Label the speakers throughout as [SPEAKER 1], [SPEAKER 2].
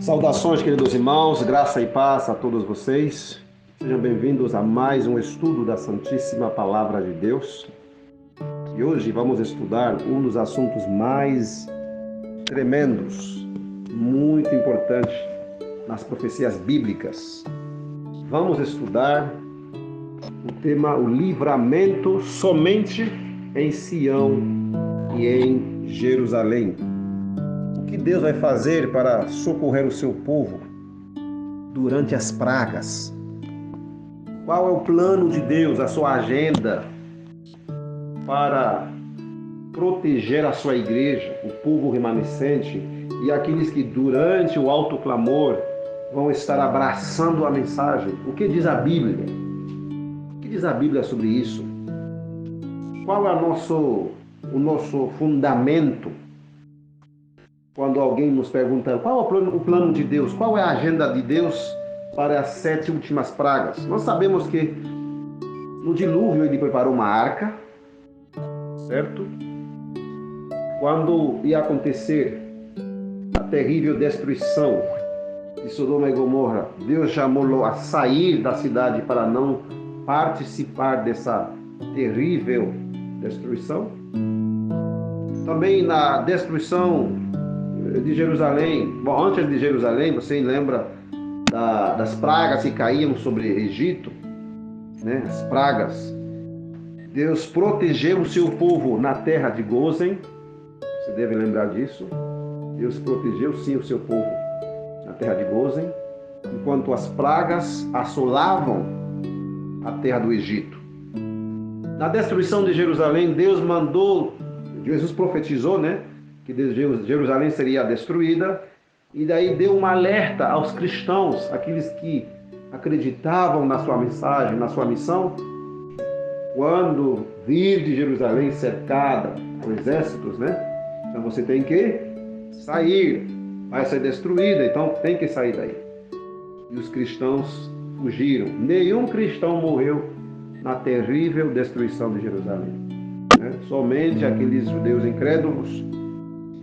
[SPEAKER 1] Saudações, queridos irmãos, graça e paz a todos vocês. Sejam bem-vindos a mais um estudo da Santíssima Palavra de Deus. E hoje vamos estudar um dos assuntos mais tremendos, muito importantes nas profecias bíblicas. Vamos estudar o tema o livramento somente em Sião e em Jerusalém. O que Deus vai fazer para socorrer o seu povo durante as pragas? Qual é o plano de Deus, a sua agenda para proteger a sua igreja, o povo remanescente e aqueles que durante o alto clamor vão estar abraçando a mensagem? O que diz a Bíblia? O que diz a Bíblia sobre isso? Qual é o nosso fundamento? Quando alguém nos pergunta qual é o plano de Deus, qual é a agenda de Deus para as 7 últimas pragas? Nós sabemos que no dilúvio ele preparou uma arca, certo? Quando ia acontecer a terrível destruição de Sodoma e Gomorra, Deus chamou Ló a sair da cidade para não participar dessa terrível destruição. Também na destruição de Jerusalém, antes de Jerusalém, você lembra das pragas que caíam sobre o Egito, né? As pragas. Deus protegeu o seu povo na terra de Gósen, você deve lembrar disso. Deus protegeu sim o seu povo na terra de Gósen, enquanto as pragas assolavam a terra do Egito. Na destruição de Jerusalém, Jesus profetizou, né? Que Jerusalém seria destruída, e daí deu um alerta aos cristãos, aqueles que acreditavam na sua mensagem, na sua missão. Quando vir de Jerusalém cercada por exércitos, né? Então você tem que sair, vai ser destruída, então tem que sair daí. E os cristãos fugiram. Nenhum cristão morreu na terrível destruição de Jerusalém, né? Somente aqueles judeus incrédulos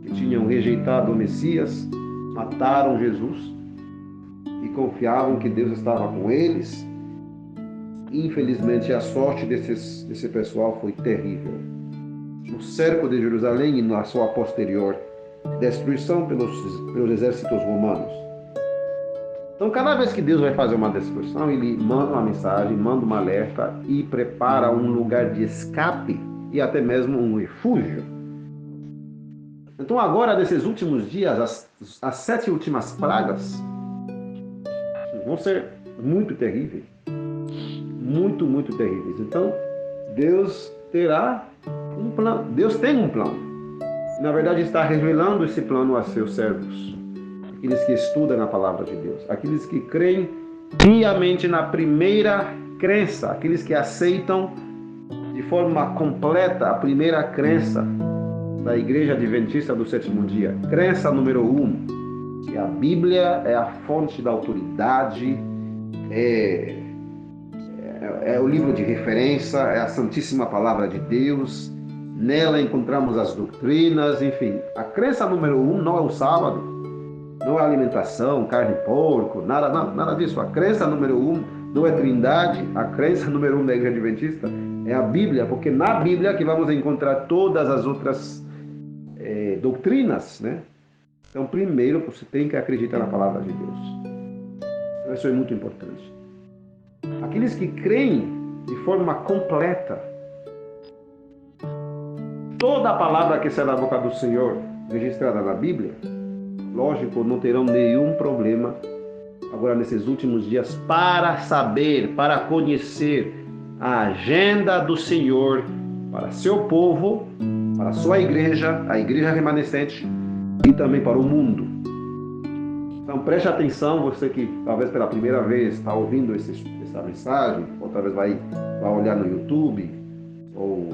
[SPEAKER 1] que tinham rejeitado o Messias, mataram Jesus e confiavam que Deus estava com eles. Infelizmente, a sorte desse pessoal foi terrível. No cerco de Jerusalém e na sua posterior destruição pelos exércitos romanos. Então, cada vez que Deus vai fazer uma destruição, Ele manda uma mensagem, manda um alerta e prepara um lugar de escape e até mesmo um refúgio. Então agora, nesses últimos dias, as 7 últimas pragas vão ser muito terríveis. Muito, muito terríveis. Então, Deus terá um plano. Deus tem um plano. Na verdade, está revelando esse plano a seus servos. Aqueles que estudam a palavra de Deus. Aqueles que creem piamente na primeira crença. Aqueles que aceitam de forma completa a primeira crença da Igreja Adventista do Sétimo Dia. Crença número 1, que a Bíblia é a fonte da autoridade, é o livro de referência, é a Santíssima Palavra de Deus. Nela encontramos as doutrinas, enfim. A crença número 1 não é o sábado, não é alimentação, carne de porco, nada disso. A crença número 1 não é trindade. A crença número 1 da Igreja Adventista é a Bíblia, porque na Bíblia que vamos encontrar todas as outras doutrinas, né? Então, primeiro, você tem que acreditar na palavra de Deus. Isso é muito importante. Aqueles que creem de forma completa toda a palavra que sai da boca do Senhor, registrada na Bíblia, lógico, não terão nenhum problema agora nesses últimos dias para saber, para conhecer a agenda do Senhor para seu povo, para a sua igreja, a igreja remanescente e também para o mundo. Então preste atenção, você que talvez pela primeira vez está ouvindo essa mensagem, ou talvez vai olhar no YouTube, ou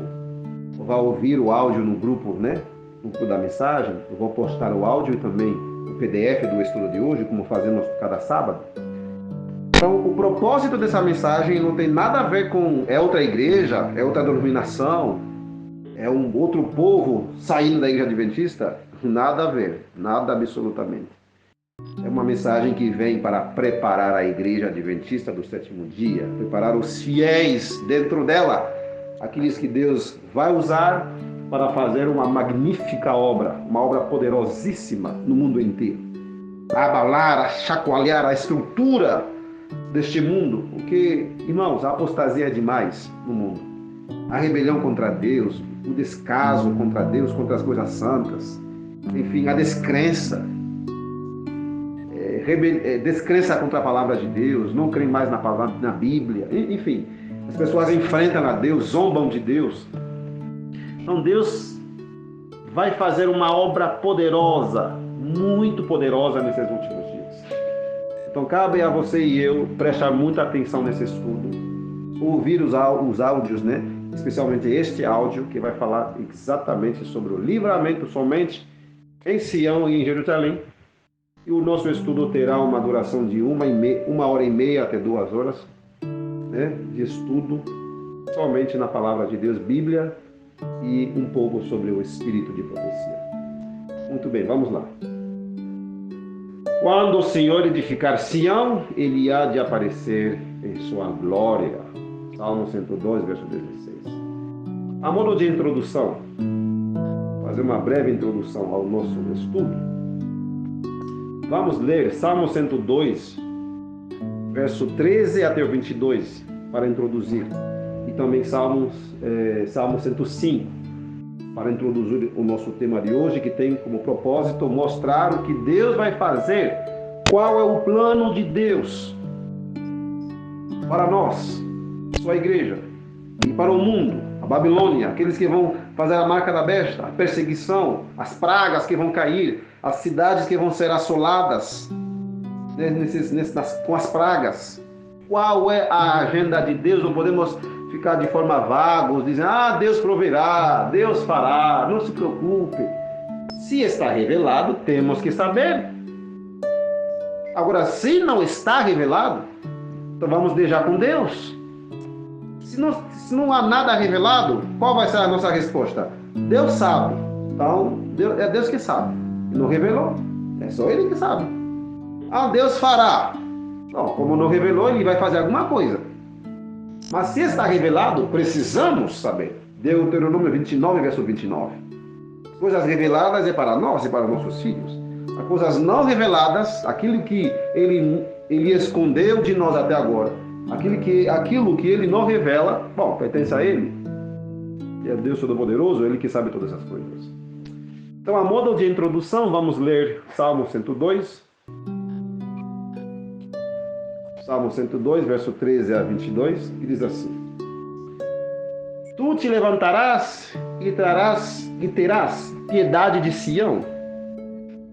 [SPEAKER 1] vai ouvir o áudio no grupo, né? No grupo da mensagem. Eu vou postar o áudio e também o PDF do estudo de hoje, como fazemos cada sábado. Então, o propósito dessa mensagem não tem nada a ver com outra igreja, outra denominação, um outro povo saindo da Igreja Adventista. Nada a ver, nada absolutamente. É uma mensagem que vem para preparar a igreja adventista do sétimo dia, preparar os fiéis dentro dela, aqueles que Deus vai usar para fazer uma magnífica obra, uma obra poderosíssima no mundo inteiro. Abalar, a chacoalhar a estrutura deste mundo, porque, irmãos, a apostasia é demais no mundo. A rebelião contra Deus, o descaso contra Deus, contra as coisas santas, enfim, a descrença. Descrença contra a palavra de Deus, não creem mais na Bíblia, enfim, as pessoas enfrentam a Deus, zombam de Deus. Então Deus vai fazer uma obra poderosa, muito poderosa nesses últimos dias. Então cabe a você e eu prestar muita atenção nesse estudo, ouvir os áudios, né? Especialmente este áudio que vai falar exatamente sobre o livramento somente em Sião e em Jerusalém. E o nosso estudo terá uma duração de 1h30 até 2 horas, né, de estudo somente na palavra de Deus, Bíblia, e um pouco sobre o espírito de profecia. Muito bem, vamos lá. Quando o Senhor edificar Sião, ele há de aparecer em sua glória. Salmo 102, verso 16. A modo de introdução, fazer uma breve introdução ao nosso estudo, vamos ler Salmo 102, verso 13 até o 22, para introduzir. E também Salmo 105, para introduzir o nosso tema de hoje, que tem como propósito mostrar o que Deus vai fazer, qual é o plano de Deus para nós, sua igreja, e para o mundo, a Babilônia, aqueles que vão fazer a marca da besta, a perseguição, as pragas que vão cair, as cidades que vão ser assoladas, né, com as pragas. Qual é a agenda de Deus? Não podemos ficar de forma vaga, dizendo, Deus proverá, Deus fará, não se preocupe. Se está revelado, temos que saber. Agora, se não está revelado, então vamos deixar com Deus. Se não há nada revelado, qual vai ser a nossa resposta? Deus sabe. Então, é Deus que sabe. Não revelou, é só Ele que sabe. Deus fará. Não, como não revelou, Ele vai fazer alguma coisa. Mas se está revelado, precisamos saber. Deuteronômio 29, verso 29. Coisas reveladas é para nós e para nossos filhos. As coisas não reveladas, aquilo que Ele escondeu de nós até agora, aquilo que Ele não revela, pertence a Ele. E é Deus Todo-Poderoso, Ele que sabe todas as coisas. Então, a modo de introdução, vamos ler Salmo 102. Salmo 102, verso 13 a 22, que diz assim: Tu te levantarás e terás piedade de Sião,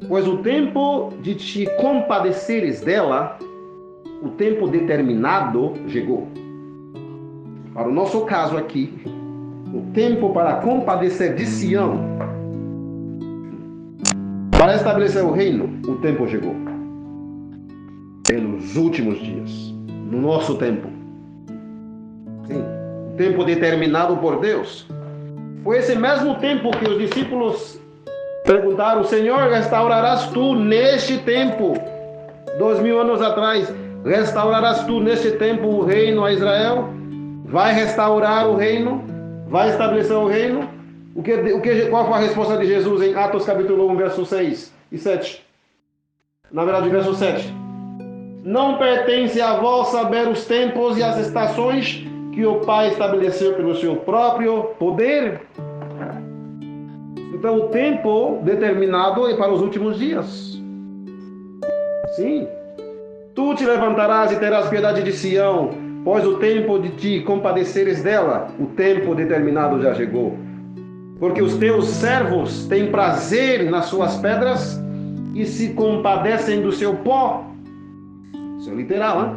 [SPEAKER 1] pois o tempo de te compadeceres dela, o tempo determinado chegou. Para o nosso caso aqui, o tempo para compadecer de Sião, para estabelecer o reino, o tempo chegou. É nos últimos dias, no nosso tempo. Sim, o tempo determinado por Deus. Foi esse mesmo tempo que os discípulos perguntaram: Senhor, restaurarás tu neste tempo, 2000 anos atrás, restaurarás tu neste tempo o reino a Israel? Vai restaurar o reino? Vai estabelecer o reino? Qual foi a resposta de Jesus em Atos capítulo 1, verso 6 e 7? Na verdade, verso 7. Não pertence a vós saber os tempos e as estações que o Pai estabeleceu pelo seu próprio poder? Então, o tempo determinado é para os últimos dias. Sim. Tu te levantarás e terás piedade de Sião, pois o tempo de te compadeceres dela, o tempo determinado já chegou. Porque os teus servos têm prazer nas suas pedras e se compadecem do seu pó. Isso é literal, hein?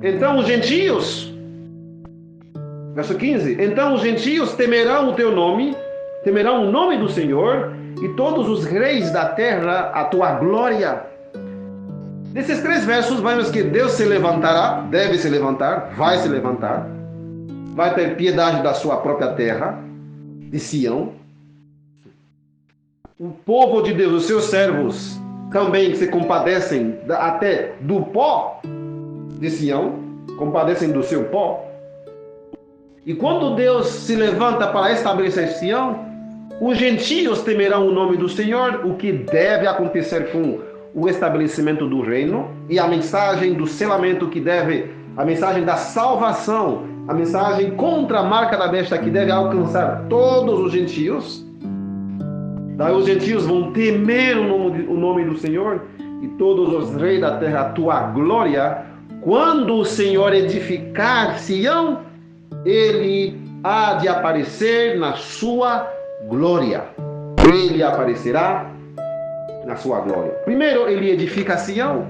[SPEAKER 1] Então os gentios, verso 15, então os gentios temerão o teu nome, temerão o nome do Senhor, e todos os reis da terra a tua glória. Nesses 3 versos, vemos que Deus se levantará, deve se levantar, vai se levantar, vai ter piedade da sua própria terra, de Sião. o povo de Deus, os seus servos, também se compadecem até do pó de Sião, compadecem do seu pó. E quando Deus se levanta para estabelecer Sião, os gentios temerão o nome do Senhor, o que deve acontecer com o estabelecimento do reino, e a mensagem do selamento a mensagem da salvação, a mensagem contra a marca da besta que deve alcançar todos os gentios. Daí os gentios vão temer o nome do Senhor, e todos os reis da terra a tua glória. Quando o Senhor edificar Sião, ele há de aparecer na sua glória. Ele aparecerá na sua glória. Primeiro ele edifica Sião,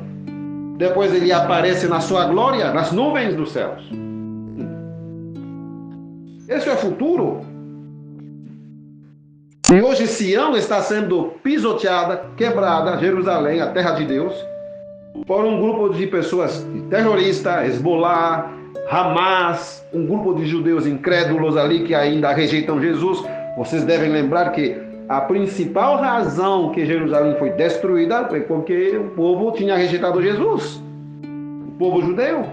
[SPEAKER 1] depois ele aparece na sua glória, nas nuvens dos céus. Esse é o futuro. E hoje Sião está sendo pisoteada, quebrada, Jerusalém, a terra de Deus, por um grupo de pessoas terroristas, Hezbollah, Hamas, um grupo de judeus incrédulos ali que ainda rejeitam Jesus. Vocês devem lembrar que a principal razão que Jerusalém foi destruída foi porque o povo tinha rejeitado Jesus, o povo judeu.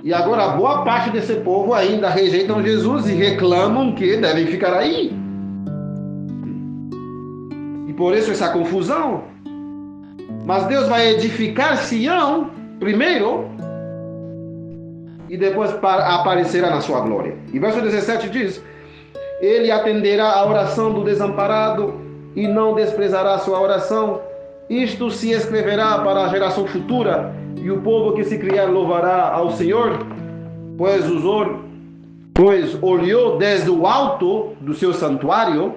[SPEAKER 1] E agora boa parte desse povo ainda rejeitam Jesus e reclamam que devem ficar aí. E por isso essa confusão. Mas Deus vai edificar Sião primeiro e depois aparecerá na sua glória. E verso 17 diz: ele atenderá a oração do desamparado e não desprezará a sua oração. Isto se escreverá para a geração futura, e o povo que se criar louvará ao Senhor, pois olhou desde o alto do seu santuário.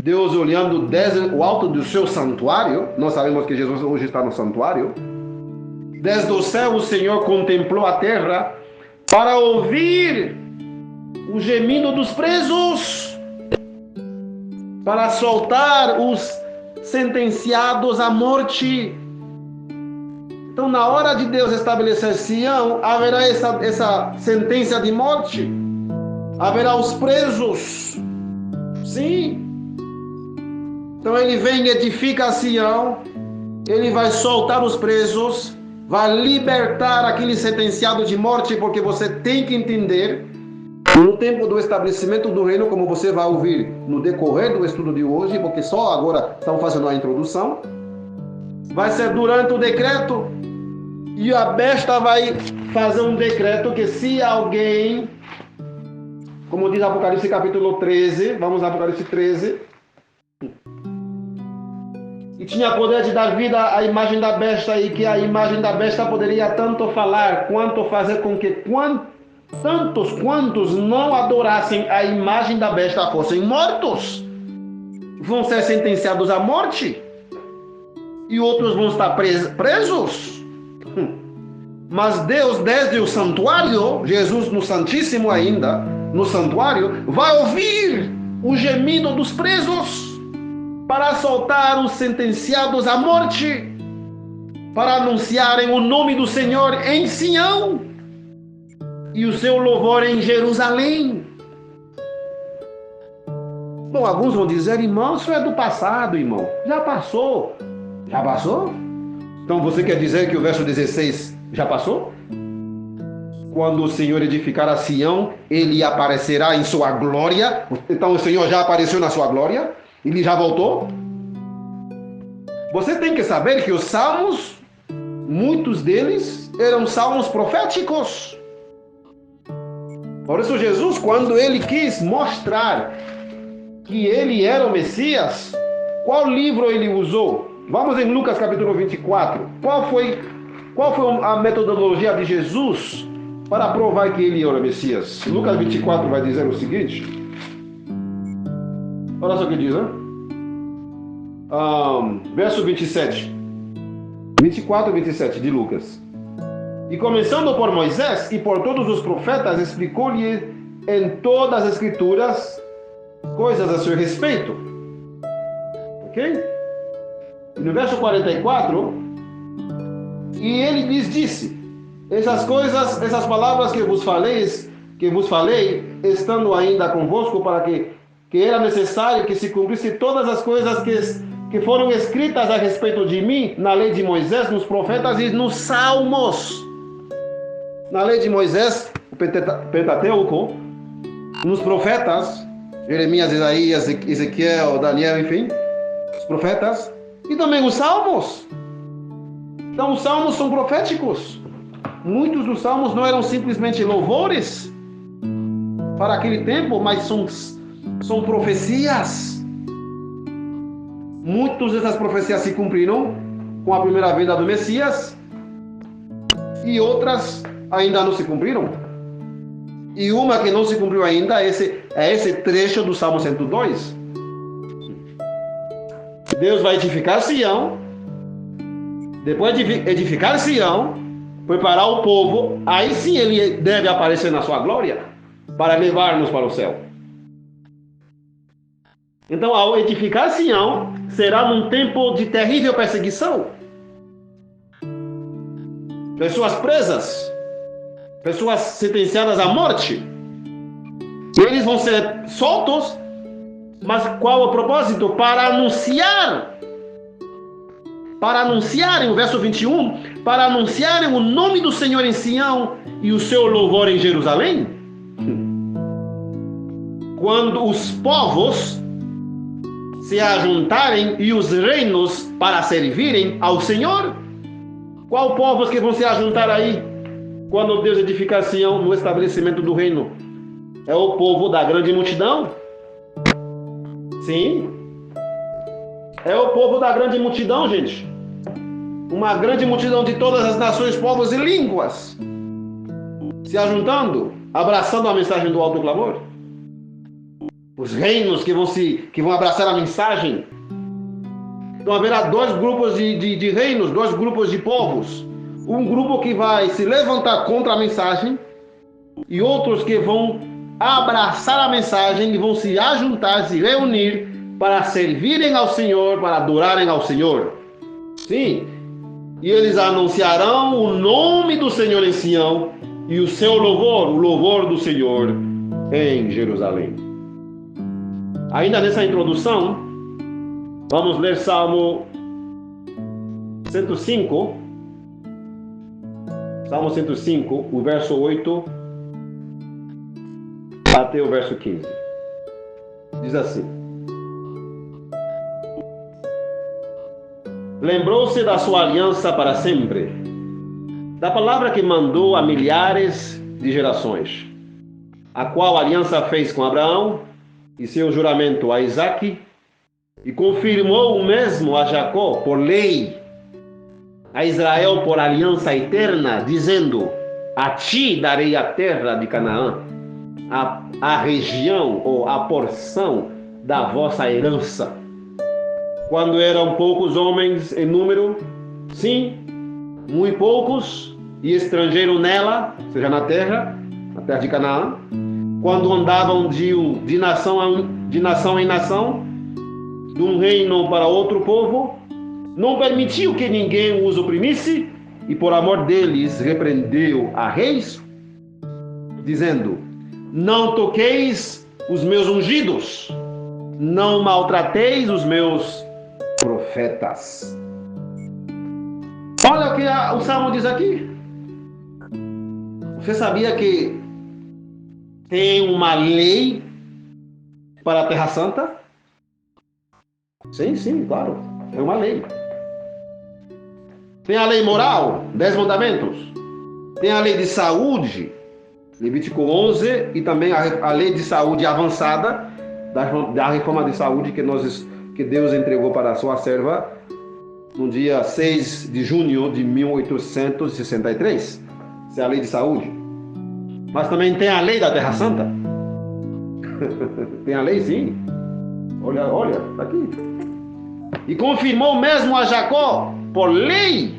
[SPEAKER 1] Deus olhando desde o alto do seu santuário. Nós sabemos que Jesus hoje está no santuário. Desde o céu o Senhor contemplou a terra para ouvir o gemido dos presos, para soltar os sentenciados à morte. Então, na hora de Deus estabelecer Sião, haverá essa sentença de morte, haverá os presos. Sim. Então ele vem e edifica Sião, ele vai soltar os presos, vai libertar aquele sentenciado de morte, porque você tem que entender, no tempo do estabelecimento do reino, como você vai ouvir no decorrer do estudo de hoje, porque só agora estão fazendo a introdução, vai ser durante o decreto, e a besta vai fazer um decreto que se alguém, como diz Apocalipse capítulo 13, vamos a Apocalipse 13, e tinha poder de dar vida à imagem da besta, e que a imagem da besta poderia tanto falar, quanto fazer com que tantos quantos não adorassem a imagem da besta fossem mortos. Vão ser sentenciados à morte. E outros vão estar presos. Mas Deus, desde o santuário, Jesus no Santíssimo ainda, no santuário, vai ouvir o gemido dos presos para soltar os sentenciados à morte, para anunciarem o nome do Senhor em Sião e o seu louvor em Jerusalém. Bom, alguns vão dizer: irmão, isso é do passado, irmão. Já passou. Já passou? Então você quer dizer que o verso 16 já passou? Quando o Senhor edificar a Sião, ele aparecerá em sua glória. Então o Senhor já apareceu na sua glória? Ele já voltou? Você tem que saber que os salmos, muitos deles eram salmos proféticos. Por isso Jesus, quando ele quis mostrar que ele era o Messias, qual livro ele usou? Vamos em Lucas capítulo 24. Qual foi a metodologia de Jesus para provar que ele era o Messias? Lucas 24 vai dizer o seguinte. Olha só o que diz, né? Verso 27. 24 e 27 de Lucas. E começando por Moisés e por todos os profetas, explicou-lhe em todas as escrituras coisas a seu respeito. Ok? E no verso 44, e ele lhes disse: essas coisas, essas palavras que vos falei, estando ainda convosco, para que que era necessário que se cumprisse todas as coisas que foram escritas a respeito de mim na lei de Moisés, nos profetas e nos salmos. Na lei de Moisés, o Pentateuco, nos profetas, Jeremias, Isaías, Ezequiel, Daniel, enfim, os profetas, e também os salmos. Então, os salmos são proféticos. Muitos dos salmos não eram simplesmente louvores para aquele tempo, mas são profecias. Muitas dessas profecias se cumpriram com a primeira vinda do Messias e outras ainda não se cumpriram. E uma que não se cumpriu ainda é esse trecho do Salmo 102. Deus vai edificar Sião. Depois de edificar Sião, preparar o povo, aí sim ele deve aparecer na sua glória para levar-nos para o céu. Então, ao edificar Sião, será num tempo de terrível perseguição. Pessoas presas, pessoas sentenciadas à morte. Eles vão ser soltos, mas qual o propósito? Para anunciarem, o verso 21, para anunciarem o nome do Senhor em Sião e o seu louvor em Jerusalém. Quando os povos se ajuntarem e os reinos para servirem ao Senhor. Qual povos que vão se ajuntar aí quando Deus edificar Sião no estabelecimento do reino? É o povo da grande multidão? Sim. É o povo da grande multidão, gente. Uma grande multidão de todas as nações, povos e línguas se ajuntando, abraçando a mensagem do alto clamor. Os reinos que vão abraçar a mensagem. Então haverá dois grupos de reinos, dois grupos de povos. Um grupo que vai se levantar contra a mensagem e outros que vão abraçar a mensagem e vão se ajuntar, se reunir para servirem ao Senhor, para adorarem ao Senhor. Sim. E eles anunciarão o nome do Senhor em Sião e o seu louvor, o louvor do Senhor em Jerusalém. Ainda nessa introdução, vamos ler Salmo 105. Salmo 105, o verso 8 até o verso 15. Diz assim: Lembrou-se da sua aliança para sempre, da palavra que mandou a milhares de gerações, a qual aliança fez com Abraão e seu juramento a Isaque, e confirmou o mesmo a Jacó por lei, a Israel por aliança eterna, dizendo: a ti darei a terra de Canaã, a região ou a porção da vossa herança. Quando eram poucos homens em número, sim, muito poucos, e estrangeiro nela, ou seja, na terra de Canaã, quando andavam de nação em nação, de um reino para outro povo, não permitiu que ninguém os oprimisse, e por amor deles repreendeu a reis, dizendo: não toqueis os meus ungidos, não maltrateis os meus profetas. Olha o que o Salmo diz aqui. Você sabia que tem uma lei para a Terra Santa? Sim, claro. É uma lei. Tem a lei moral, 10 mandamentos. Tem a lei de saúde, Levítico 11, e também a lei de saúde avançada, da reforma de saúde que Deus entregou para a sua serva no dia 6 de junho de 1863. Essa é a lei de saúde. Mas também tem a lei da Terra Santa. Tem a lei, sim. Olha, está aqui. E confirmou mesmo a Jacó por lei.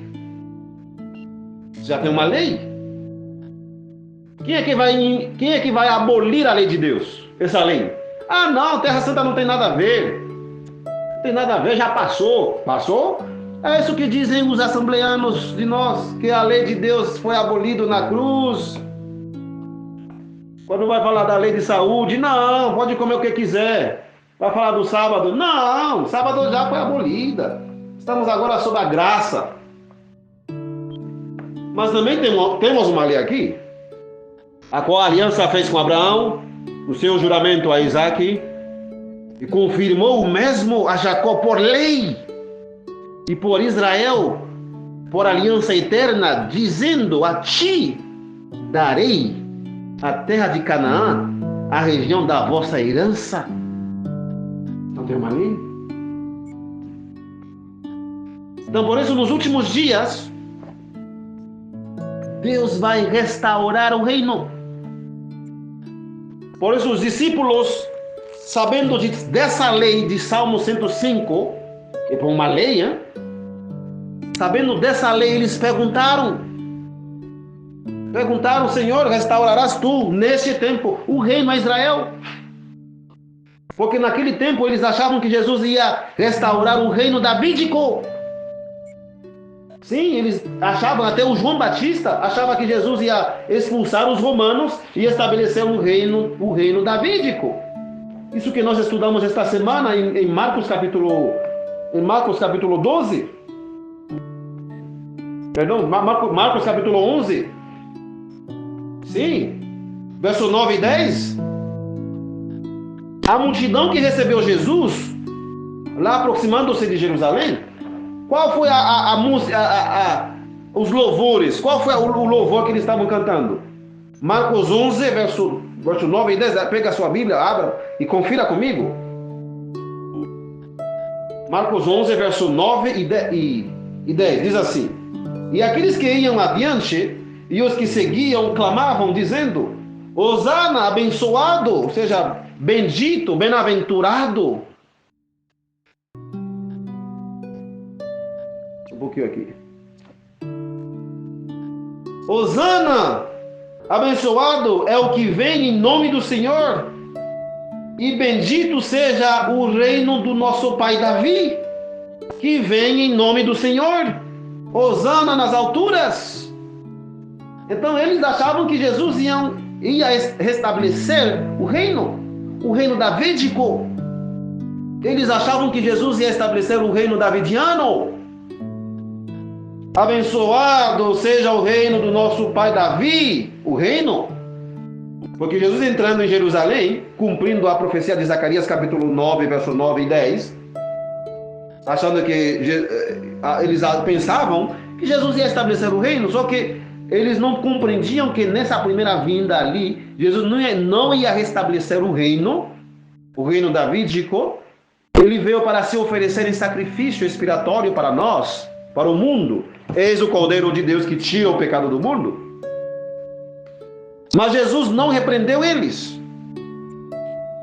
[SPEAKER 1] Já tem uma lei. Quem é que vai abolir a lei de Deus? Essa lei. Ah, não, Terra Santa não tem nada a ver. Não tem nada a ver, já passou. Passou? É isso que dizem os assembleanos de nós, que a lei de Deus foi abolida na cruz. Quando vai falar da lei de saúde, não, pode comer o que quiser. Vai falar do sábado? Não, sábado já foi abolida. Estamos agora sob a graça. Mas também temos uma lei aqui, a qual a aliança fez com Abraão, o seu juramento a Isaac, e confirmou o mesmo a Jacó por lei, e por Israel, por aliança eterna, dizendo: a ti darei a terra de Canaã, a região da vossa herança. Não tem uma lei? Então, por isso, nos últimos dias, Deus vai restaurar o reino. Por isso, os discípulos, sabendo dessa lei de Salmo 105, que foi uma lei, hein? Sabendo dessa lei, eles perguntaram: Senhor, restaurarás tu, neste tempo, o reino a Israel? Porque naquele tempo eles achavam que Jesus ia restaurar o reino davídico. Sim, eles achavam, até o João Batista achava que Jesus ia expulsar os romanos e estabelecer o reino davídico. Isso que nós estudamos esta semana em Marcos capítulo 12. Perdão, Marcos capítulo 11. Sim, verso 9 e 10. A multidão que recebeu Jesus, lá aproximando-se de Jerusalém, qual foi a música, os louvores? Qual foi o louvor que eles estavam cantando? Marcos 11, verso 9 e 10. Pega a sua Bíblia, abra e confira comigo. Marcos 11, verso 9 e 10. Diz assim: E aqueles que iam adiante e os que seguiam clamavam, dizendo: Hosana, abençoado, ou seja, bendito, bem-aventurado. Um pouquinho aqui. Hosana, abençoado é o que vem em nome do Senhor, e bendito seja o reino do nosso pai Davi, que vem em nome do Senhor. Hosana nas alturas. Então eles achavam que Jesus ia restabelecer o reino davídico. Eles achavam que Jesus ia estabelecer o reino davidiano. Abençoado seja o reino do nosso pai Davi, o reino. Porque Jesus entrando em Jerusalém, cumprindo a profecia de Zacarias capítulo 9, verso 9 e 10, achando que eles pensavam que Jesus ia estabelecer o reino, só que eles não compreendiam que nessa primeira vinda ali, Jesus não ia restabelecer o reino davídico. Ele veio para se oferecer em sacrifício expiatório para nós, para o mundo. Eis o Cordeiro de Deus que tira o pecado do mundo. Mas Jesus não repreendeu eles.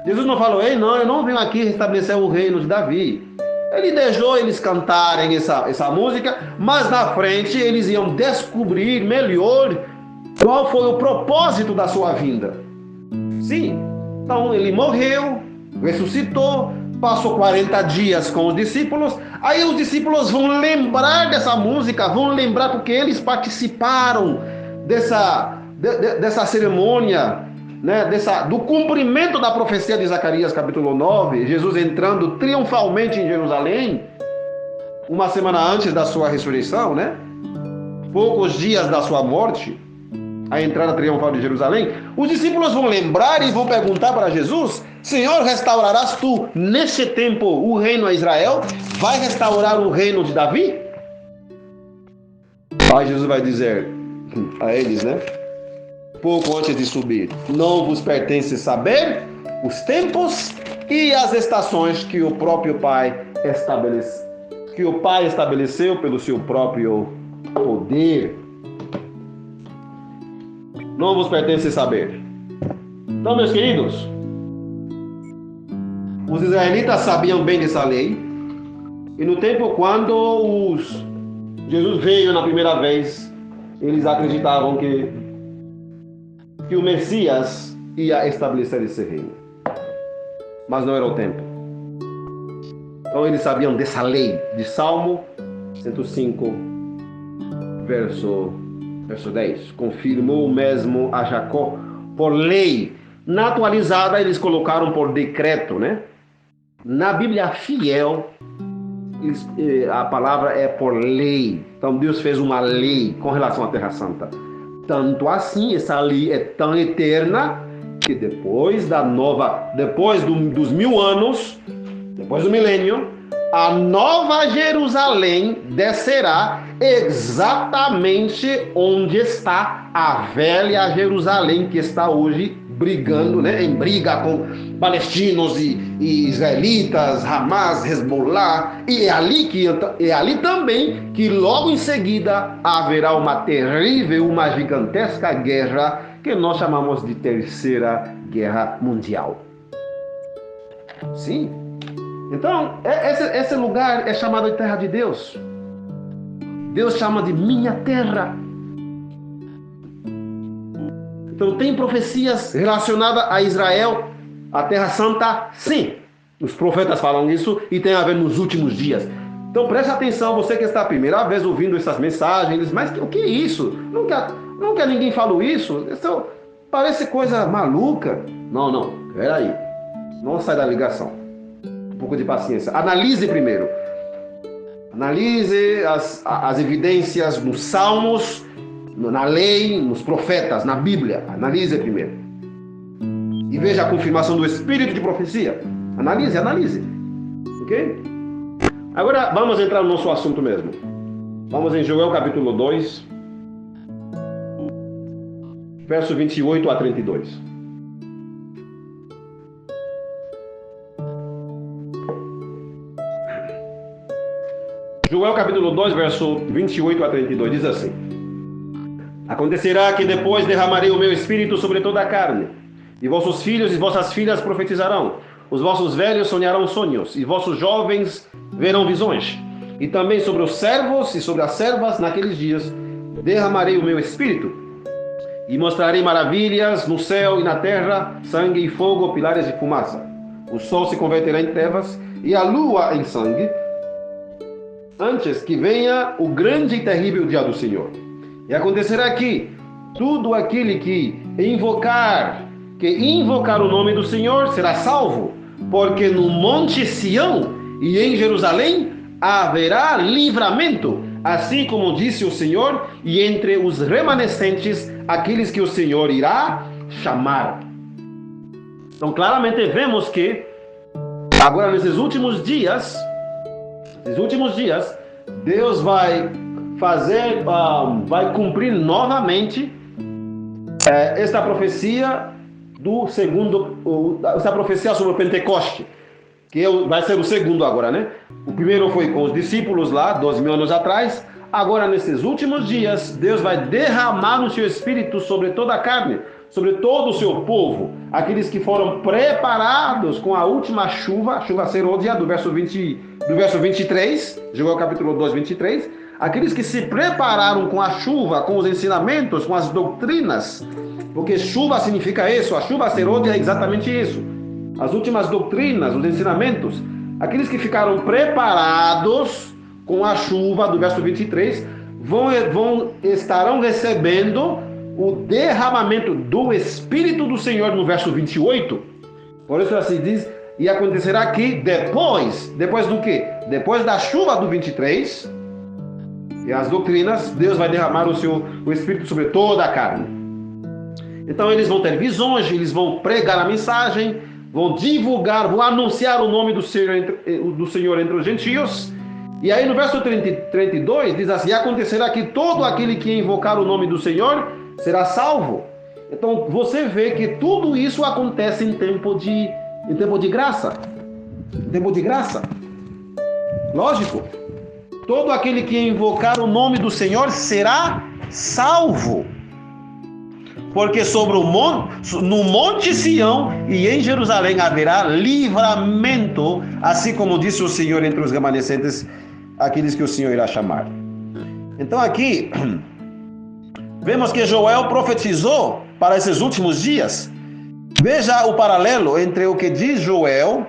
[SPEAKER 1] Jesus não falou: ei, não, eu não venho aqui restabelecer o reino de Davi. Ele deixou eles cantarem essa música, mas na frente eles iam descobrir melhor qual foi o propósito da sua vinda. Sim, então ele morreu, ressuscitou, passou 40 dias com os discípulos. Aí os discípulos vão lembrar dessa música, vão lembrar porque eles participaram dessa cerimônia, né, do cumprimento da profecia de Zacarias capítulo 9, Jesus entrando triunfalmente em Jerusalém, uma semana antes da sua ressurreição, né? Poucos dias da sua morte, a entrada triunfal de Jerusalém. Os discípulos vão lembrar e vão perguntar para Jesus: Senhor, restaurarás tu nesse tempo o reino a Israel? Vai restaurar o reino de Davi? Aí Jesus vai dizer a eles, né? Pouco antes de subir: não vos pertence saber os tempos e as estações que o próprio Pai estabeleceu pelo seu próprio poder. Não vos pertence saber. Então, meus queridos, os israelitas sabiam bem dessa lei, e no tempo quando Jesus veio na primeira vez, eles acreditavam que o Messias ia estabelecer esse reino. Mas não era o tempo. Então eles sabiam dessa lei de Salmo 105, verso 10. Confirmou mesmo a Jacó por lei. Na atualizada eles colocaram por decreto, né? Na Bíblia fiel, a palavra é por lei. Então Deus fez uma lei com relação à Terra Santa. Tanto assim, essa lei é tão eterna que depois dos 1000 anos, depois do milênio, a nova Jerusalém descerá exatamente onde está a velha Jerusalém que está hoje brigando, né, em briga com palestinos e israelitas, Hamas, Hezbollah, e é ali também que logo em seguida haverá uma terrível, uma gigantesca guerra que nós chamamos de Terceira Guerra Mundial. Sim. Então, esse lugar é chamado de Terra de Deus. Deus chama de minha terra. Então, tem profecias relacionadas a Israel, a Terra Santa? Sim. Os profetas falam isso e tem a ver nos últimos dias. Então, preste atenção, você que está a primeira vez ouvindo essas mensagens, mas o que é isso? Nunca ninguém falou isso? Isso parece coisa maluca. Não, peraí. Não sai da ligação. Um pouco de paciência. Analise primeiro. Analise as evidências nos Salmos, na lei, nos profetas, na Bíblia. Analise primeiro. E veja a confirmação do espírito de profecia. Analise. Ok? Agora vamos entrar no nosso assunto mesmo. Vamos em Joel capítulo 2, verso 28 a 32. Joel capítulo 2, verso 28 a 32 diz assim: Acontecerá que depois derramarei o meu espírito sobre toda a carne, e vossos filhos e vossas filhas profetizarão, os vossos velhos sonharão sonhos, e vossos jovens verão visões. E também sobre os servos e sobre as servas naqueles dias derramarei o meu espírito, e mostrarei maravilhas no céu e na terra, sangue e fogo, pilares de fumaça. O sol se converterá em trevas e a lua em sangue, antes que venha o grande e terrível dia do Senhor. E acontecerá que todo aquele que invocar o nome do Senhor será salvo, porque no monte Sião e em Jerusalém haverá livramento, assim como disse o Senhor, e entre os remanescentes, aqueles que o Senhor irá chamar. Então, claramente vemos que agora nesses últimos dias, Deus vai cumprir novamente esta profecia essa profecia sobre o Pentecoste, que vai ser o segundo agora, né? O primeiro foi com os discípulos lá, 2000 anos atrás. Agora, nesses últimos dias, Deus vai derramar o seu Espírito sobre toda a carne, sobre todo o seu povo, aqueles que foram preparados com a última chuva, a chuva serôdia, do verso 23, Joel capítulo 2, 23, aqueles que se prepararam com a chuva, com os ensinamentos, com as doutrinas, porque chuva significa isso, a chuva serôdia é exatamente isso, as últimas doutrinas, os ensinamentos, aqueles que ficaram preparados com a chuva, do verso 23, estarão recebendo o derramamento do Espírito do Senhor no verso 28. Por isso assim diz: e acontecerá que depois do quê? Depois da chuva do 23 e as doutrinas, Deus vai derramar o Espírito sobre toda a carne. Então eles vão ter visões, eles vão pregar a mensagem, vão divulgar, vão anunciar o nome do Senhor entre os gentios. E aí no verso 32 diz assim: e acontecerá que todo aquele que invocar o nome do Senhor será salvo. Então você vê que tudo isso acontece em tempo de graça. Em tempo de graça. Lógico. Todo aquele que invocar o nome do Senhor será salvo. Porque no monte Sião e em Jerusalém haverá livramento, assim como disse o Senhor entre os remanescentes, aqueles que o Senhor irá chamar. Então aqui vemos que Joel profetizou para esses últimos dias. Veja o paralelo entre o que diz Joel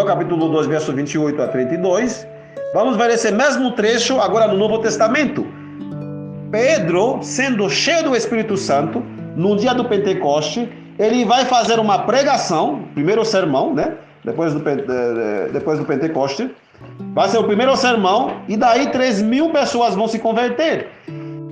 [SPEAKER 1] capítulo 2, verso 28 a 32. Vamos ver esse mesmo trecho agora no Novo Testamento. Pedro, sendo cheio do Espírito Santo, no dia do Pentecoste, ele vai fazer uma pregação, primeiro sermão, né? depois do Pentecoste. Vai ser o primeiro sermão, e daí 3.000 pessoas vão se converter.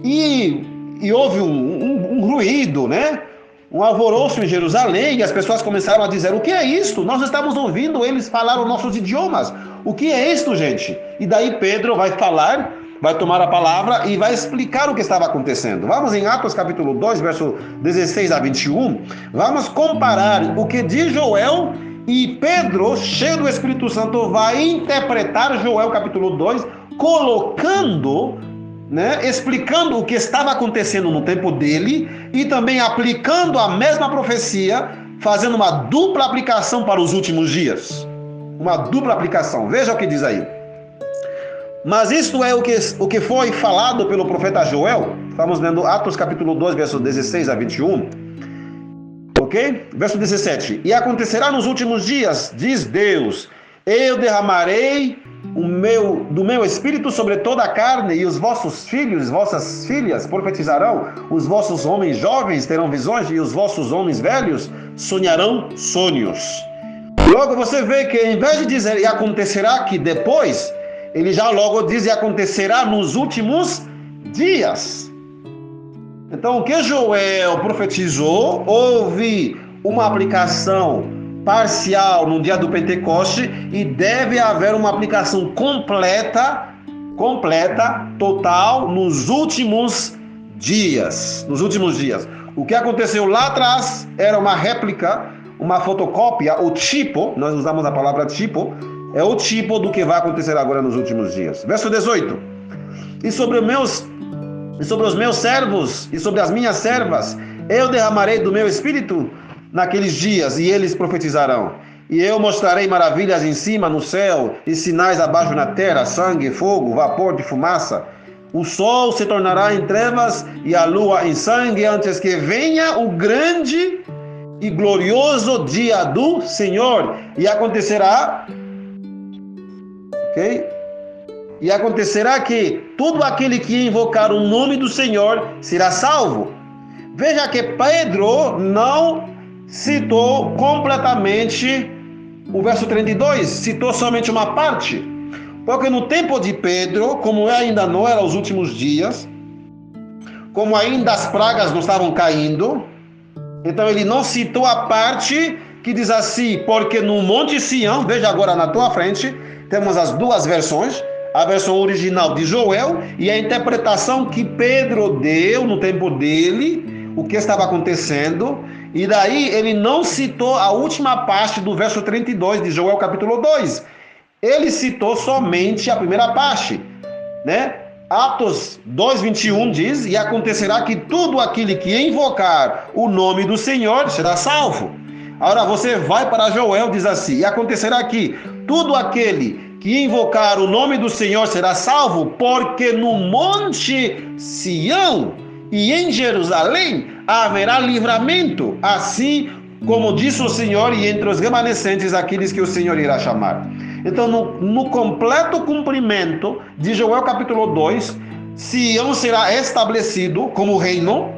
[SPEAKER 1] E houve um ruído, né? Um alvoroço em Jerusalém, e as pessoas começaram a dizer: o que é isto? Nós estamos ouvindo eles falar os nossos idiomas. O que é isto, gente? E daí Pedro vai falar, vai tomar a palavra e vai explicar o que estava acontecendo. Vamos em Atos capítulo 2, verso 16 a 21. Vamos comparar o que diz Joel, e Pedro, cheio do Espírito Santo, vai interpretar Joel capítulo 2, colocando, né, explicando o que estava acontecendo no tempo dele e também aplicando a mesma profecia, fazendo uma dupla aplicação para os últimos dias. Uma dupla aplicação. Veja o que diz aí. Mas isto é o que foi falado pelo profeta Joel. Estamos lendo Atos capítulo 2, verso 16 a 21. Ok? Verso 17. E acontecerá nos últimos dias, diz Deus, eu derramarei do meu espírito sobre toda a carne, e os vossos filhos, vossas filhas profetizarão, os vossos homens jovens terão visões, e os vossos homens velhos sonharão sonhos. Logo você vê que, em vez de dizer e acontecerá que depois, ele já logo diz e acontecerá nos últimos dias. Então, o que Joel profetizou, houve uma aplicação parcial no dia do Pentecoste, e deve haver uma aplicação completa, total, nos últimos dias. Nos últimos dias. O que aconteceu lá atrás era uma réplica, uma fotocópia, o tipo, nós usamos a palavra tipo, é o tipo do que vai acontecer agora nos últimos dias. Verso 18. E sobre os meus servos e sobre as minhas servas, eu derramarei do meu espírito naqueles dias, e eles profetizarão. E eu mostrarei maravilhas em cima no céu, e sinais abaixo na terra, sangue, fogo, vapor de fumaça. O sol se tornará em trevas e a lua em sangue, antes que venha o grande e glorioso dia do Senhor. E acontecerá, ok? E acontecerá que todo aquele que invocar o nome do Senhor será salvo. Veja que Pedro não citou completamente o verso 32, citou somente uma parte. Porque no tempo de Pedro, como ainda não eram os últimos dias, como ainda as pragas não estavam caindo, então ele não citou a parte que diz assim: porque no Monte Sião, veja agora na tua frente, temos as duas versões, a versão original de Joel e a interpretação que Pedro deu no tempo dele, o que estava acontecendo, e daí ele não citou a última parte do verso 32 de Joel capítulo 2, ele citou somente a primeira parte, né? Atos 2:21 diz: e acontecerá que todo aquele que invocar o nome do Senhor será salvo. Agora você vai para Joel, diz assim: e acontecerá que todo aquele que invocar o nome do Senhor será salvo, porque no monte Sião e em Jerusalém haverá livramento, assim como disse o Senhor, e entre os remanescentes aqueles que o Senhor irá chamar. Então, no completo cumprimento de Joel capítulo 2, Sião será estabelecido como reino,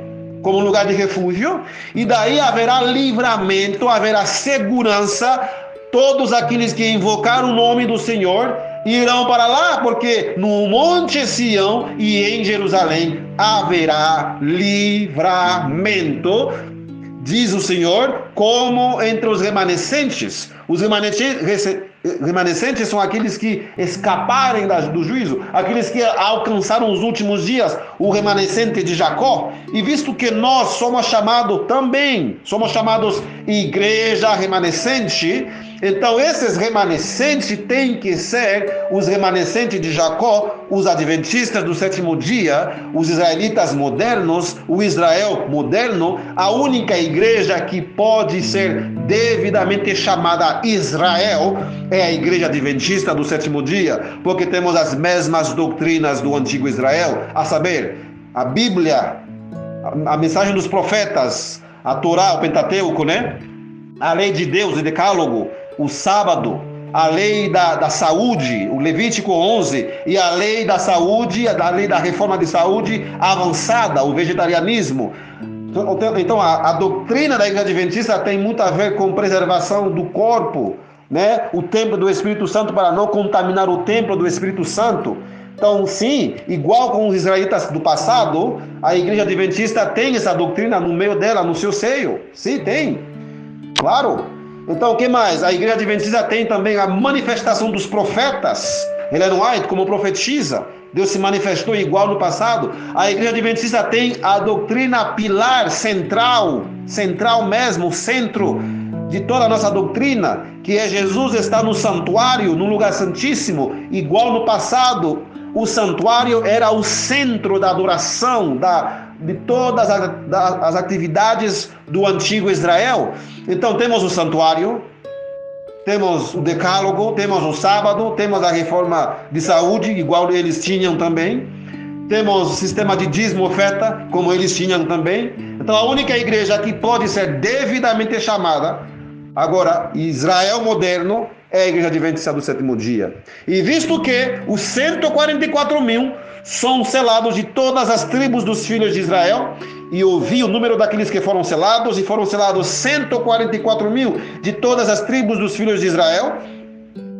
[SPEAKER 1] como lugar de refúgio, e daí haverá livramento, haverá segurança. Todos aqueles que invocar o nome do Senhor irão para lá, porque no Monte Sião e em Jerusalém haverá livramento, diz o Senhor, como entre os remanescentes. Os remanescentes são aqueles que escaparem do juízo, aqueles que alcançaram os últimos dias, o remanescente de Jacó. E visto que nós somos chamados igreja remanescente, então esses remanescentes têm que ser os remanescentes de Jacó, os adventistas do sétimo dia, os israelitas modernos, o Israel moderno, a única igreja que pode ser devidamente chamada Israel é a igreja adventista do sétimo dia, porque temos as mesmas doutrinas do antigo Israel, a saber, a Bíblia, a mensagem dos profetas, a Torá, o Pentateuco, né? A lei de Deus, o Decálogo, o sábado, a lei da saúde, o Levítico 11, e a lei da saúde, a lei da reforma de saúde avançada, o vegetarianismo. Então a doutrina da igreja adventista tem muito a ver com preservação do corpo, né, o templo do Espírito Santo para não contaminar o templo do Espírito Santo. Então, sim, igual com os israelitas do passado, a igreja adventista tem essa doutrina no meio dela, no seu seio. Sim, tem. Claro. Então, o que mais? A igreja adventista tem também a manifestação dos profetas. Ellen White, como profetiza, Deus se manifestou igual no passado. A igreja adventista tem a doutrina pilar central mesmo, centro de toda a nossa doutrina, que é Jesus está no santuário, no lugar santíssimo, igual no passado. O santuário era o centro da adoração, de todas as atividades do antigo Israel. Então temos o santuário, temos o decálogo, temos o sábado, temos a reforma de saúde, igual eles tinham também. Temos o sistema de dízimo oferta, como eles tinham também. Então a única igreja que pode ser devidamente chamada, agora, Israel moderno, é a igreja adventista do sétimo dia. E visto que os 144 mil são selados de todas as tribos dos filhos de Israel, e eu vi o número daqueles que foram selados, e foram selados 144 mil de todas as tribos dos filhos de Israel,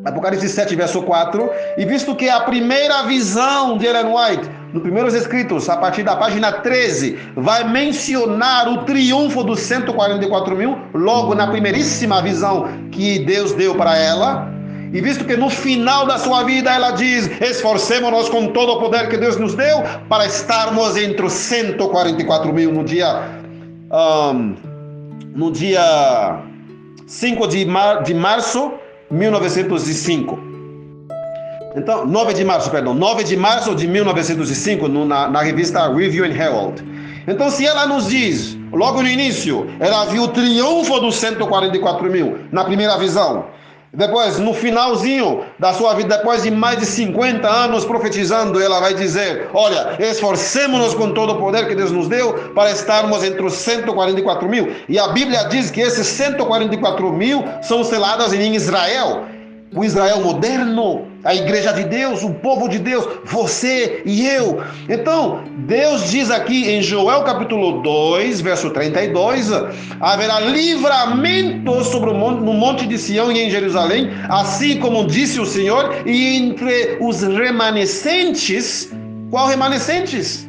[SPEAKER 1] Apocalipse 7, verso 4, e visto que a primeira visão de Ellen White, nos primeiros escritos, a partir da página 13, vai mencionar o triunfo dos 144 mil, logo na primeiríssima visão que Deus deu para ela, e visto que no final da sua vida ela diz: esforcemos-nos com todo o poder que Deus nos deu para estarmos entre os 144 mil no dia 5 de março 1905. Então, 9 de março de 1905, na revista Review and Herald. Então, se ela nos diz, logo no início, ela viu o triunfo dos 144 mil na primeira visão. Depois, no finalzinho da sua vida, depois de mais de 50 anos profetizando, ela vai dizer: olha, esforcemos-nos com todo o poder que Deus nos deu para estarmos entre os 144 mil. E a Bíblia diz que esses 144 mil são selados em Israel. O Israel moderno, a igreja de Deus, o povo de Deus, você e eu. Então, Deus diz aqui em Joel capítulo 2, verso 32, haverá livramento no monte de Sião e em Jerusalém, assim como disse o Senhor, e entre os remanescentes. Qual remanescentes?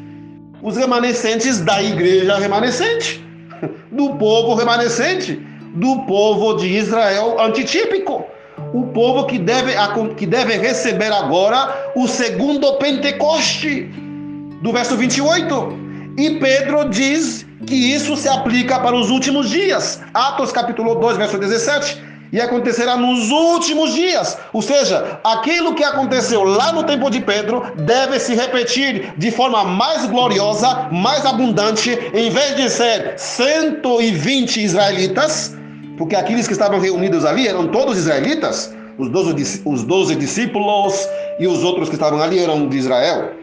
[SPEAKER 1] Os remanescentes da igreja remanescente, do povo remanescente, do povo de Israel antitípico. O povo que deve receber agora o segundo Pentecoste, do verso 28. E Pedro diz que isso se aplica para os últimos dias. Atos capítulo 2, verso 17. E acontecerá nos últimos dias. Ou seja, aquilo que aconteceu lá no tempo de Pedro deve se repetir de forma mais gloriosa, mais abundante. Em vez de ser 120 israelitas, porque aqueles que estavam reunidos ali eram todos israelitas, os 12 discípulos e os outros que estavam ali eram de Israel.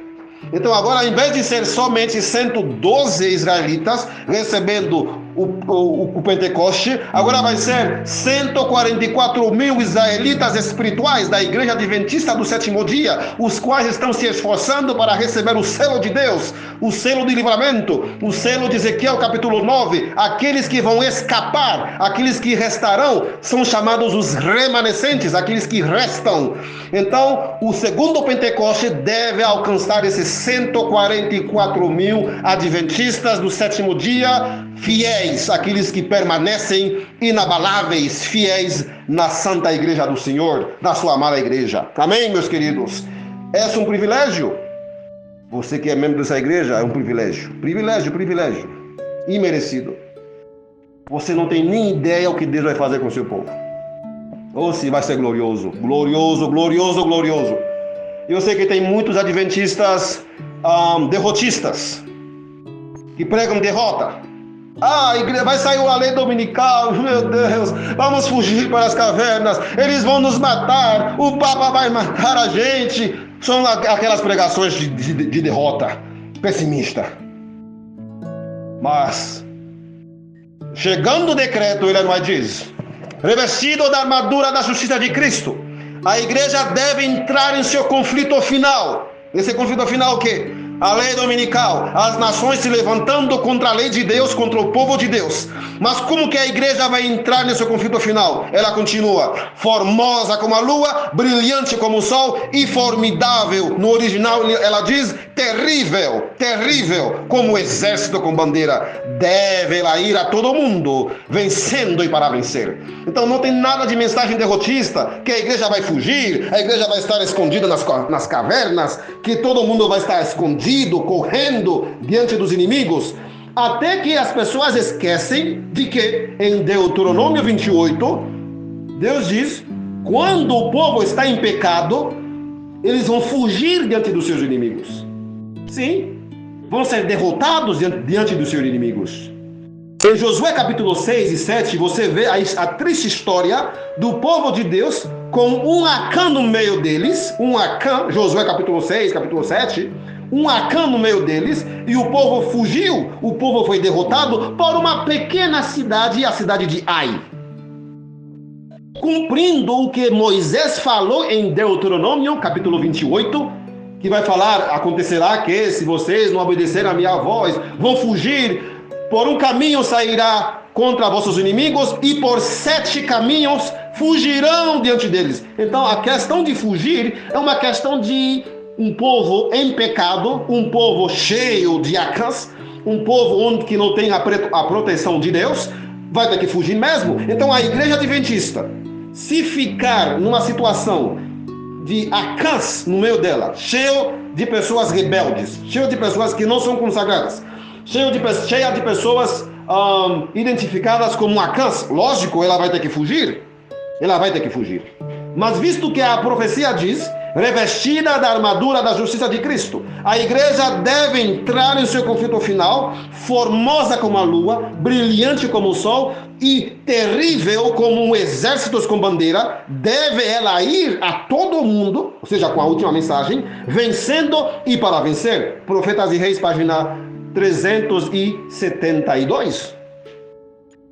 [SPEAKER 1] Então agora, em vez de ser somente 112 israelitas recebendo o Pentecoste, agora vai ser 144 mil israelitas espirituais da igreja adventista do sétimo dia, os quais estão se esforçando para receber o selo de Deus, o selo de livramento, o selo de Ezequiel capítulo 9. Aqueles que vão escapar, aqueles que restarão, são chamados os remanescentes, aqueles que restam. Então, o segundo Pentecoste deve alcançar esses 144 mil adventistas do sétimo dia, fiéis, aqueles que permanecem inabaláveis, fiéis na santa igreja do Senhor, na sua amada igreja. Amém, meus queridos? É um privilégio. Você que é membro dessa igreja é um privilégio. Privilégio. Imerecido. Você não tem nem ideia o que Deus vai fazer com o seu povo. Ou se vai ser glorioso. Glorioso. Eu sei que tem muitos adventistas derrotistas que pregam derrota. A igreja vai sair a lei dominical, meu Deus, vamos fugir para as cavernas, eles vão nos matar, o Papa vai matar a gente. São aquelas pregações de derrota, pessimista. Mas, chegando o decreto, ele vai dizer: revestido da armadura da justiça de Cristo, a igreja deve entrar em seu conflito final. Esse conflito final o quê? a lei dominical, as nações se levantando contra a lei de Deus, contra o povo de Deus. Mas como que a igreja vai entrar nesse conflito final? Ela continua: formosa como a lua, brilhante como o sol e formidável. No original ela diz terrível, terrível, como o exército com bandeira. Deve ela ir a todo mundo, vencendo e para vencer. Então não tem nada de mensagem derrotista, que a igreja vai fugir, a igreja vai estar escondida nas cavernas, que todo mundo vai estar escondido, correndo diante dos inimigos. Até que as pessoas esquecem de que em Deuteronômio 28, Deus diz: quando o povo está em pecado, eles vão fugir diante dos seus inimigos. Sim, vão ser derrotados diante dos seus inimigos. Em Josué capítulo 6 e 7, você vê a triste história do povo de Deus com um Acã no meio deles. Um Acã, Josué capítulo 6, capítulo 7, um Acã no meio deles, e o povo fugiu, o povo foi derrotado por uma pequena cidade, a cidade de Ai. Cumprindo o que Moisés falou em Deuteronômio capítulo 28, que vai falar: acontecerá que, se vocês não obedecerem a minha voz, vão fugir. Por um caminho sairá contra vossos inimigos, e por 7 caminhos fugirão diante deles. Então a questão de fugir é uma questão de um povo em pecado, um povo cheio de Acãs, um povo que não tem a proteção de Deus, vai ter que fugir mesmo. Então a igreja adventista, se ficar numa situação de Acãs no meio dela, cheio de pessoas rebeldes, cheio de pessoas que não são consagradas, cheia de pessoas identificadas como Acãs, lógico, ela vai ter que fugir. Ela vai ter que fugir. Mas visto que a profecia diz: revestida da armadura da justiça de Cristo, a igreja deve entrar em seu conflito final, formosa como a lua, brilhante como o sol e terrível como um exército com bandeira. Deve ela ir a todo mundo, ou seja, com a última mensagem, vencendo e para vencer. Profetas e Reis, página 372.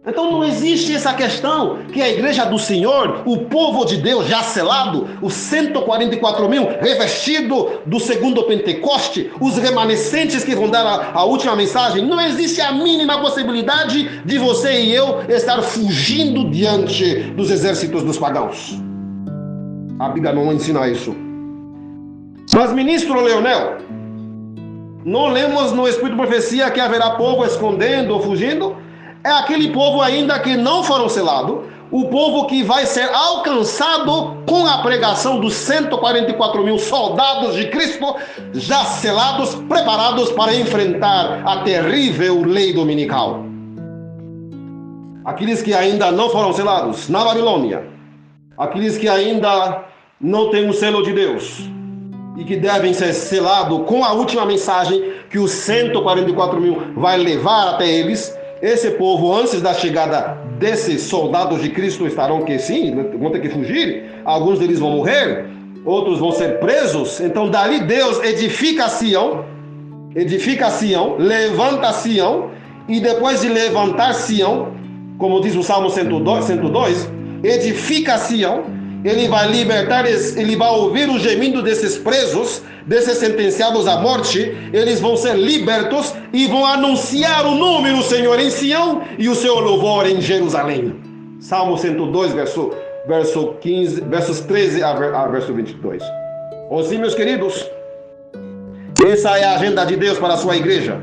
[SPEAKER 1] Então não existe essa questão que a igreja do Senhor, o povo de Deus já selado, os 144 mil revestido do segundo Pentecoste, os remanescentes que vão dar a última mensagem. Não existe a mínima possibilidade de você e eu estar fugindo diante dos exércitos dos pagãos. A Bíblia não ensina isso. Mas, ministro Leonel, não lemos no Espírito de Profecia que haverá povo escondendo ou fugindo? É aquele povo ainda que não foram selados, o povo que vai ser alcançado com a pregação dos 144 mil soldados de Cristo, já selados, preparados para enfrentar a terrível lei dominical. Aqueles que ainda não foram selados na Babilônia, aqueles que ainda não têm o selo de Deus, e que devem ser selados com a última mensagem que os 144 mil vai levar até eles. Esse povo, antes da chegada desses soldados de Cristo, estarão que sim, vão ter que fugir. Alguns deles vão morrer, outros vão ser presos. Então dali Deus edifica Sião, levanta Sião, e depois de levantar Sião, como diz o Salmo 102, edifica Sião. Ele vai libertar, ele vai ouvir o gemido desses presos, desses sentenciados à morte. Eles vão ser libertos e vão anunciar o nome do Senhor em Sião e o seu louvor em Jerusalém. Salmo 102, verso 15, versos 13 a verso 22. Assim, meus queridos, essa é a agenda de Deus para a sua igreja.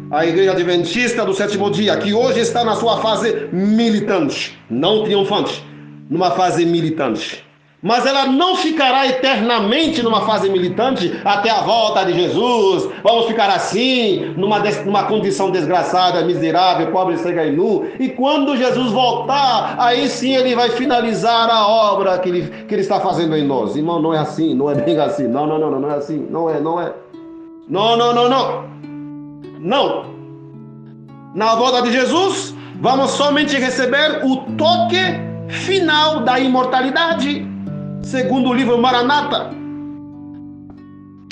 [SPEAKER 1] A igreja adventista do sétimo dia, que hoje está na sua fase militante, não triunfante, numa fase militante. Mas ela não ficará eternamente numa fase militante até a volta de Jesus. Vamos ficar assim, numa condição desgraçada, miserável, pobre, cega e nu. E quando Jesus voltar, aí sim ele vai finalizar a obra que ele está fazendo em nós. Irmão, não é assim, não é bem assim. Não é assim, não é. Não. Na volta de Jesus, vamos somente receber o toque final da imortalidade, segundo o livro Maranata.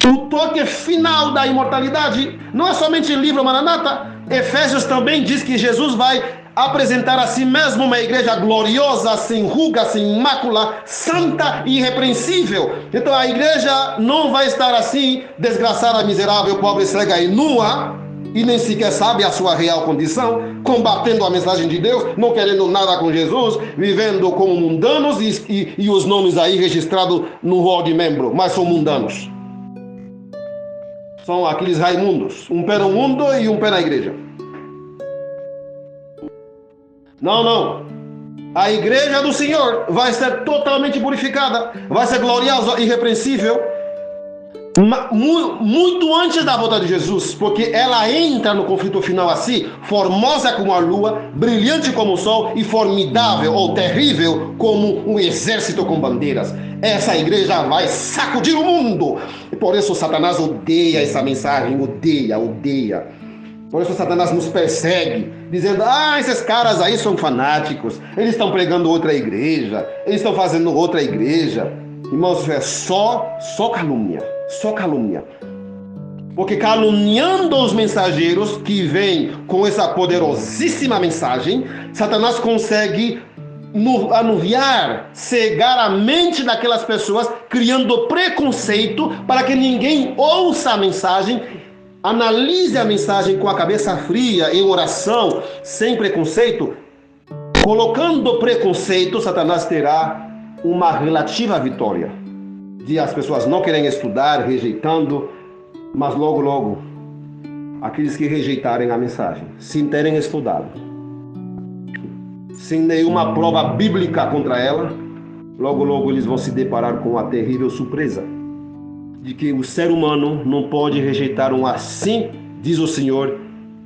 [SPEAKER 1] O toque final da imortalidade não é somente o livro Maranata. Efésios também diz que Jesus vai apresentar a si mesmo uma igreja gloriosa, sem ruga, sem mácula, santa e irrepreensível. Então a igreja não vai estar assim, desgraçada, miserável, pobre, cega e nua, e nem sequer sabe a sua real condição, combatendo a mensagem de Deus, não querendo nada com Jesus, vivendo como mundanos e os nomes aí registrados no rol de membro, mas são mundanos. São aqueles raimundos, um pé no mundo e um pé na igreja. Não. A igreja do Senhor vai ser totalmente purificada, vai ser gloriosa e irrepreensível, muito antes da volta de Jesus, porque ela entra no conflito final assim, formosa como a lua, brilhante como o sol e formidável ou terrível como um exército com bandeiras. Essa igreja vai sacudir o mundo. E por isso Satanás odeia essa mensagem, odeia. Por isso Satanás nos persegue, dizendo, esses caras aí são fanáticos, eles estão pregando outra igreja, eles estão fazendo outra igreja. Irmãos, é só calúnia. Só calúnia. Porque caluniando os mensageiros que vêm com essa poderosíssima mensagem, Satanás consegue anuviar, cegar a mente daquelas pessoas, criando preconceito para que ninguém ouça a mensagem, analise a mensagem com a cabeça fria, em oração, sem preconceito. Colocando preconceito, Satanás terá uma relativa vitória. De as pessoas não querem estudar, rejeitando, mas logo, aqueles que rejeitarem a mensagem, sem terem estudado, sem nenhuma prova bíblica contra ela, logo eles vão se deparar com a terrível surpresa de que o ser humano não pode rejeitar um assim, diz o Senhor,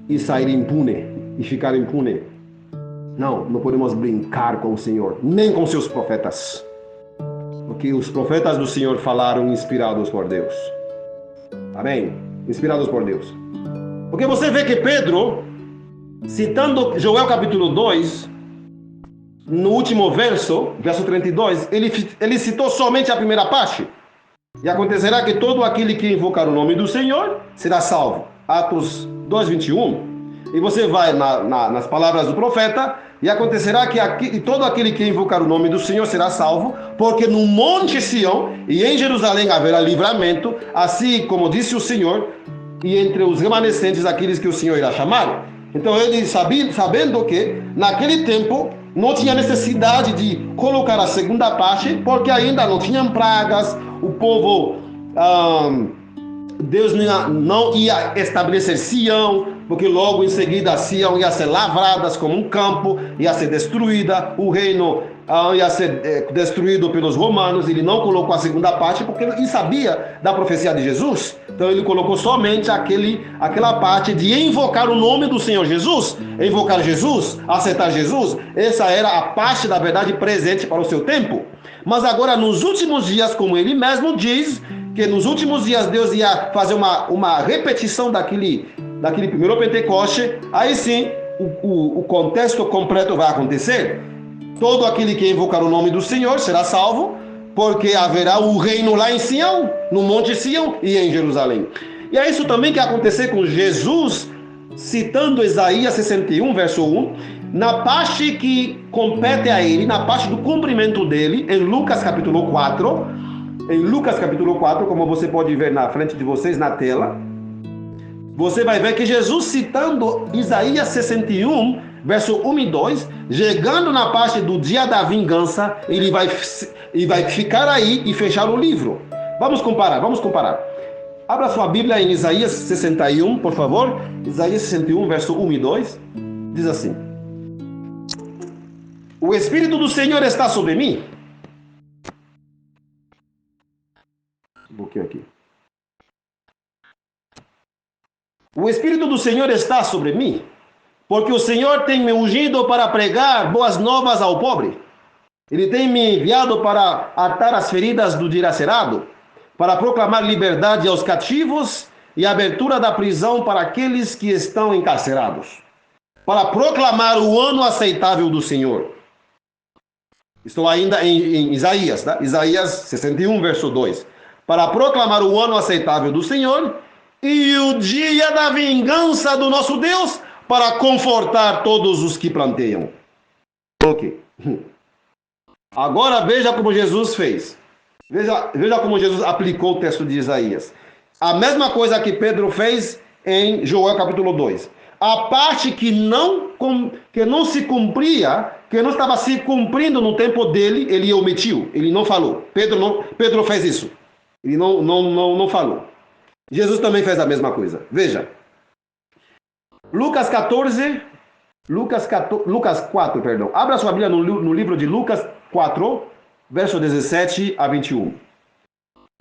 [SPEAKER 1] e sair impune, e ficar impune. Não podemos brincar com o Senhor, nem com seus profetas. Porque os profetas do Senhor falaram inspirados por Deus. Amém? Inspirados por Deus. Porque você vê que Pedro, citando Joel capítulo 2, no último verso 32, ele citou somente a primeira parte. E acontecerá que todo aquele que invocar o nome do Senhor será salvo. Atos 2:21. E você vai nas palavras do profeta, e acontecerá que todo aquele que invocar o nome do Senhor será salvo, porque no monte Sião e em Jerusalém haverá livramento, assim como disse o Senhor, e entre os remanescentes aqueles que o Senhor irá chamar. Então ele sabendo que naquele tempo não tinha necessidade de colocar a segunda parte, porque ainda não tinham pragas, o povo, Deus não ia estabelecer Sião, porque logo em seguida Sião ia ser lavrada como um campo, ia ser destruída, o reino ia ser destruído pelos romanos. Ele não colocou a segunda parte porque ele sabia da profecia de Jesus. Então ele colocou somente aquela parte de invocar o nome do Senhor Jesus, invocar Jesus, aceitar Jesus. Essa era a parte da verdade presente para o seu tempo. Mas agora nos últimos dias, como ele mesmo diz, que nos últimos dias Deus ia fazer uma repetição daquele primeiro Pentecoste, aí sim o contexto completo vai acontecer. Todo aquele que invocar o nome do Senhor será salvo, porque haverá o reino lá em Sião, no Monte Sião e em Jerusalém. E é isso também que vai acontecer com Jesus, citando Isaías 61, verso 1, na parte que compete a ele, na parte do cumprimento dele, em Lucas capítulo 4, como você pode ver na frente de vocês na tela, você vai ver que Jesus, citando Isaías 61, verso 1 e 2, chegando na parte do dia da vingança, ele vai ficar aí e fechar o livro. Vamos comparar. Abra sua Bíblia em Isaías 61, por favor. Isaías 61, verso 1 e 2, diz assim: O Espírito do Senhor está sobre mim. Um pouquinho aqui. O Espírito do Senhor está sobre mim, porque o Senhor tem me ungido para pregar boas novas ao pobre. Ele tem me enviado para atar as feridas do dilacerado, para proclamar liberdade aos cativos e abertura da prisão para aqueles que estão encarcerados, para proclamar o ano aceitável do Senhor. Estou ainda em Isaías, tá? Isaías 61, verso 2. Para proclamar o ano aceitável do Senhor e o dia da vingança do nosso Deus, para confortar todos os que planteiam. Ok. Agora veja como Jesus fez. Veja como Jesus aplicou o texto de Isaías. A mesma coisa que Pedro fez em Joel capítulo 2. A parte que não se cumpria, que não estava se cumprindo no tempo dele, ele omitiu, ele não falou. Pedro fez isso. Ele não falou. Jesus também fez a mesma coisa. Veja. Lucas 4, perdão. Abra sua Bíblia no livro de Lucas 4, verso 17 a 21.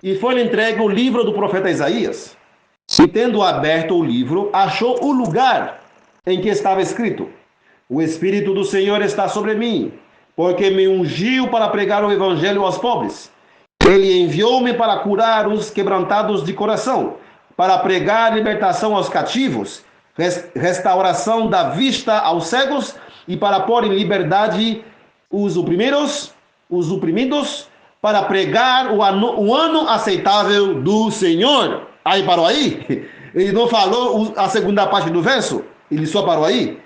[SPEAKER 1] E foi-lhe entregue o livro do profeta Isaías. E tendo aberto o livro, achou o lugar em que estava escrito: O Espírito do Senhor está sobre mim, porque me ungiu para pregar o evangelho aos pobres. Ele enviou-me para curar os quebrantados de coração, para pregar libertação aos cativos, restauração da vista aos cegos, e para pôr em liberdade os oprimidos, para pregar o ano aceitável do Senhor. Aí parou aí? Ele não falou a segunda parte do verso? Ele só parou aí?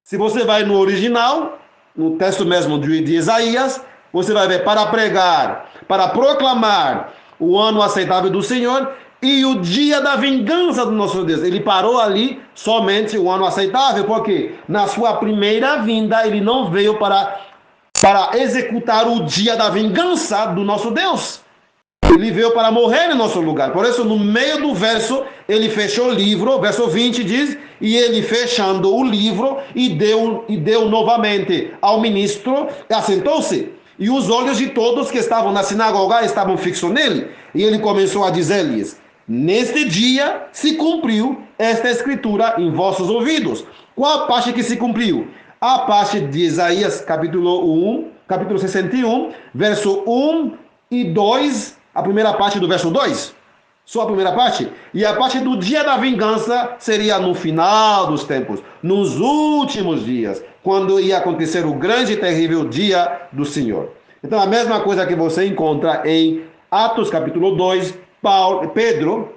[SPEAKER 1] Se você vai no original, no texto mesmo de Isaías, você vai ver para pregar, para proclamar o ano aceitável do Senhor e o dia da vingança do nosso Deus. Ele parou ali somente o ano aceitável, porque na sua primeira vinda ele não veio para executar o dia da vingança do nosso Deus. Ele veio para morrer em nosso lugar. Por isso, no meio do verso, ele fechou o livro. Verso 20 diz: e ele fechando o livro e deu novamente ao ministro, assentou-se. E os olhos de todos que estavam na sinagoga estavam fixos nele. E ele começou a dizer-lhes: neste dia se cumpriu esta escritura em vossos ouvidos. Qual a parte que se cumpriu? A parte de Isaías, capítulo 61, verso 1 e 2, a primeira parte do verso 2. Só a primeira parte. E a parte do dia da vingança seria no final dos tempos, nos últimos dias, quando ia acontecer o grande e terrível dia do Senhor. Então, a mesma coisa que você encontra em Atos, capítulo 2, Pedro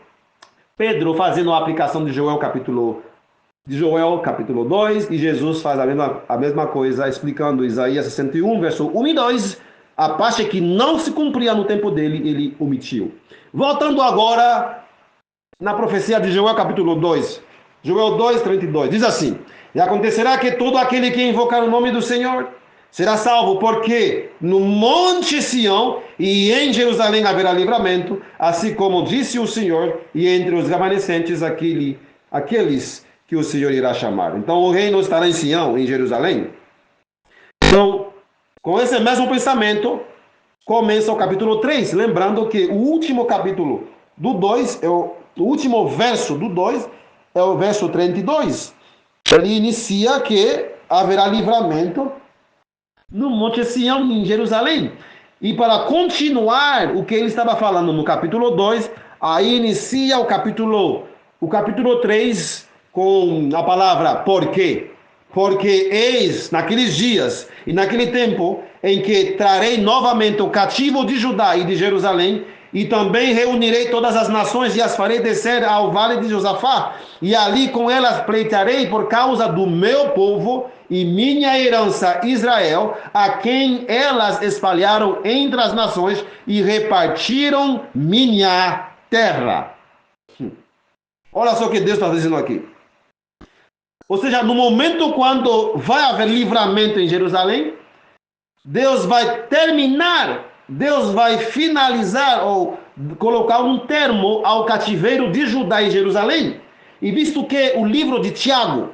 [SPEAKER 1] fazendo a aplicação de Joel capítulo 2, e Jesus faz a mesma coisa, explicando Isaías 61, verso 1 e 2, a parte que não se cumpria no tempo dele, ele omitiu. Voltando agora na profecia de Joel capítulo 2, Joel 2, 32, diz assim: e acontecerá que todo aquele que invocar o nome do Senhor será salvo, porque no monte Sião e em Jerusalém haverá livramento, assim como disse o Senhor, e entre os remanescentes aqueles que o Senhor irá chamar. Então o reino estará em Sião, em Jerusalém. Então, com esse mesmo pensamento, começa o capítulo 3, lembrando que o último capítulo do 2, o último verso do 2 é o verso 32. Ele inicia que haverá livramento no Monte Sião, em Jerusalém. E para continuar o que ele estava falando no capítulo 2, aí inicia o capítulo 3 com a palavra por quê. Porque eis naqueles dias e naquele tempo em que trarei novamente o cativo de Judá e de Jerusalém, e também reunirei todas as nações e as farei descer ao vale de Josafá, e ali com elas pleitearei por causa do meu povo e minha herança Israel, a quem elas espalharam entre as nações e repartiram minha terra. Olha só o que Deus está dizendo aqui. Ou seja, no momento quando vai haver livramento em Jerusalém, Deus vai terminar, Deus vai finalizar ou colocar um termo ao cativeiro de Judá e Jerusalém. E visto que o livro de Tiago,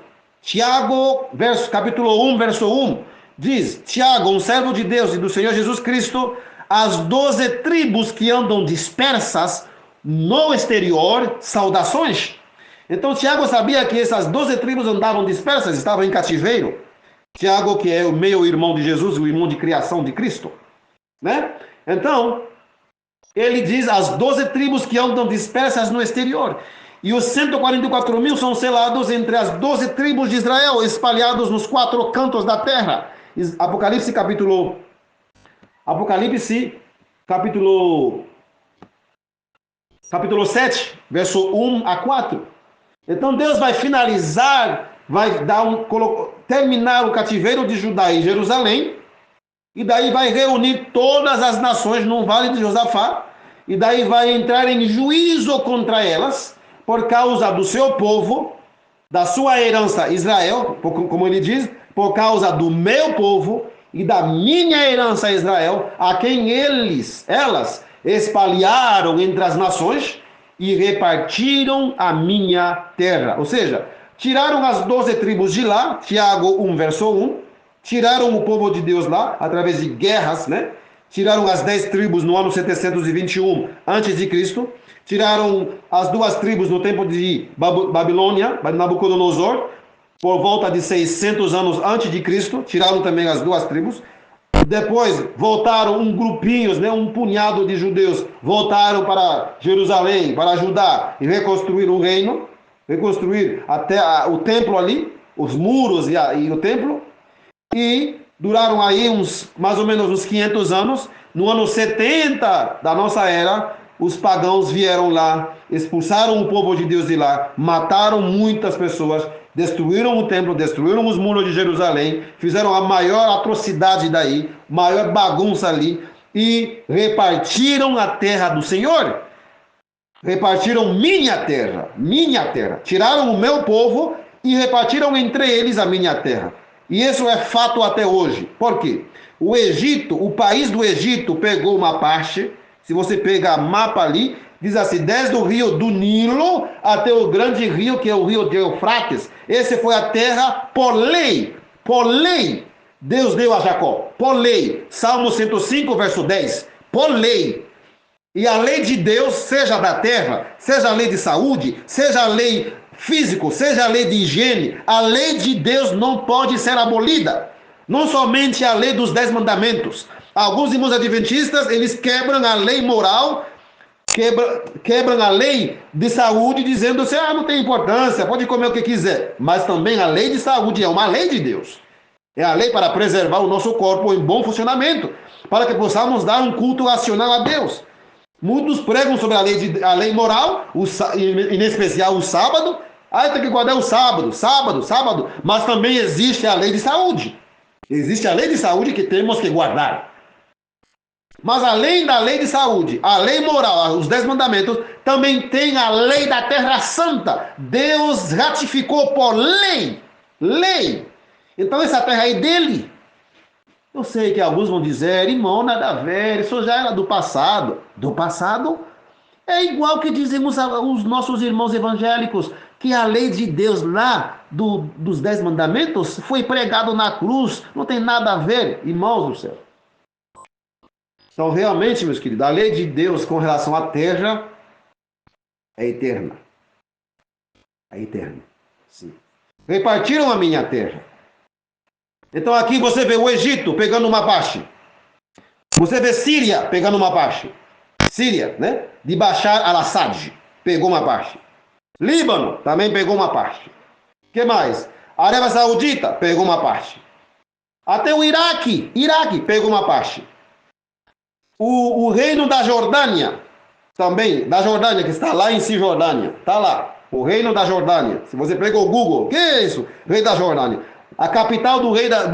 [SPEAKER 1] capítulo 1, verso 1, diz: Tiago, um servo de Deus e do Senhor Jesus Cristo, as 12 tribos que andam dispersas no exterior, saudações. Então Tiago sabia que essas 12 tribos andavam dispersas, estavam em cativeiro. Tiago, que é o meio-irmão de Jesus, o irmão de criação de Cristo, né? Então, ele diz as 12 tribos que andam dispersas no exterior. E os 144 mil são selados entre as 12 tribos de Israel, espalhados nos 4 cantos da terra. Apocalipse capítulo 7, verso 1 a 4. Então Deus vai finalizar, vai terminar o cativeiro de Judá em Jerusalém, e daí vai reunir todas as nações no Vale de Josafá, e daí vai entrar em juízo contra elas, por causa do seu povo, da sua herança Israel, como ele diz, por causa do meu povo e da minha herança Israel, a quem elas espalharam entre as nações e repartiram a minha terra. Ou seja, tiraram as 12 tribos de lá, Tiago 1, verso 1, tiraram o povo de Deus lá, através de guerras, né? Tiraram as 10 tribos no ano 721 a.C., tiraram as 2 tribos no tempo de Babilônia, Nabucodonosor, por volta de 600 anos antes de Cristo, tiraram também as 2 tribos. Depois voltaram grupinhos, né, um punhado de judeus, voltaram para Jerusalém, para Judá, e reconstruir o reino, reconstruir até o templo ali, os muros e o templo, e duraram aí mais ou menos uns 500 anos. No ano 70 da nossa era, os pagãos vieram lá, expulsaram o povo de Deus de lá, mataram muitas pessoas, destruíram o templo, destruíram os muros de Jerusalém, fizeram a maior atrocidade daí, maior bagunça ali, e repartiram a terra do Senhor. Repartiram minha terra, tiraram o meu povo e repartiram entre eles a minha terra. E isso é fato até hoje. Por quê? O Egito, o país do Egito pegou uma parte. Se você pegar mapa ali, diz assim, desde o rio do Nilo até o grande rio, que é o rio de Eufrates. Esse foi a terra por lei. Por lei, Deus deu a Jacó. Por lei. Salmo 105, verso 10. Por lei. E a lei de Deus, seja da terra, seja a lei de saúde, seja a lei físico, seja a lei de higiene, a lei de Deus não pode ser abolida. Não somente a lei dos 10 mandamentos. Alguns irmãos adventistas, eles quebram a lei moral, quebram a lei de saúde, dizendo assim, não tem importância, pode comer o que quiser. Mas também a lei de saúde é uma lei de Deus. É a lei para preservar o nosso corpo em bom funcionamento, para que possamos dar um culto racional a Deus. Muitos pregam sobre a lei moral, em especial o sábado. Tem que guardar o sábado. Mas também existe a lei de saúde. Existe a lei de saúde que temos que guardar. Mas além da lei de saúde, a lei moral, os 10 mandamentos, também tem a lei da terra santa. Deus ratificou por lei. Lei. Então essa terra é dele. Eu sei que alguns vão dizer, irmão, nada a ver, isso já era do passado. Do passado? É igual que dizemos os nossos irmãos evangélicos, que a lei de Deus lá, dos 10 mandamentos, foi pregado na cruz. Não tem nada a ver, irmãos do céu. Então, realmente, meus queridos, a lei de Deus com relação à terra é eterna. É eterna. Sim. Repartiram a minha terra. Então aqui você vê o Egito pegando uma parte. Você vê Síria pegando uma parte. Síria, né? De Bashar al-Assad pegou uma parte. Líbano também pegou uma parte. O que mais? A Arábia Saudita pegou uma parte. Até o Iraque pegou uma parte. O reino da Jordânia, também, da Jordânia, que está lá em Cisjordânia, está lá. O reino da Jordânia. Se você pega o Google, o que é isso? Rei da Jordânia. A capital do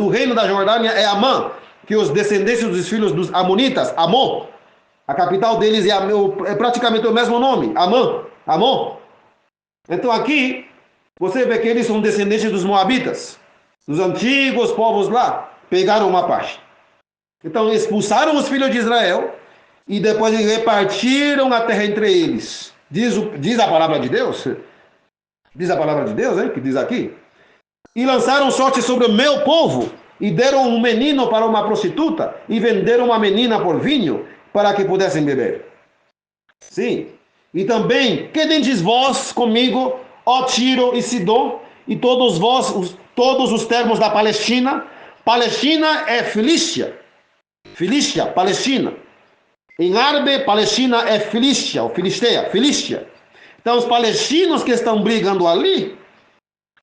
[SPEAKER 1] reino da Jordânia é Amã, que os descendentes dos filhos dos Amonitas, Amon, a capital deles é praticamente o mesmo nome, Amon. Então aqui, você vê que eles são descendentes dos Moabitas, dos antigos povos lá, pegaram uma parte. Então expulsaram os filhos de Israel e depois repartiram a terra entre eles. Diz a palavra de Deus, que diz aqui. E lançaram sorte sobre o meu povo, e deram um menino para uma prostituta, e venderam uma menina por vinho, para que pudessem beber. Sim. E também, quedendes vós comigo, ó Tiro e Sidom, e todos os termos da Palestina. Palestina é Filístia, Palestina. Em árabe, Palestina é Filístia, ou Filístia. Então, os palestinos que estão brigando ali,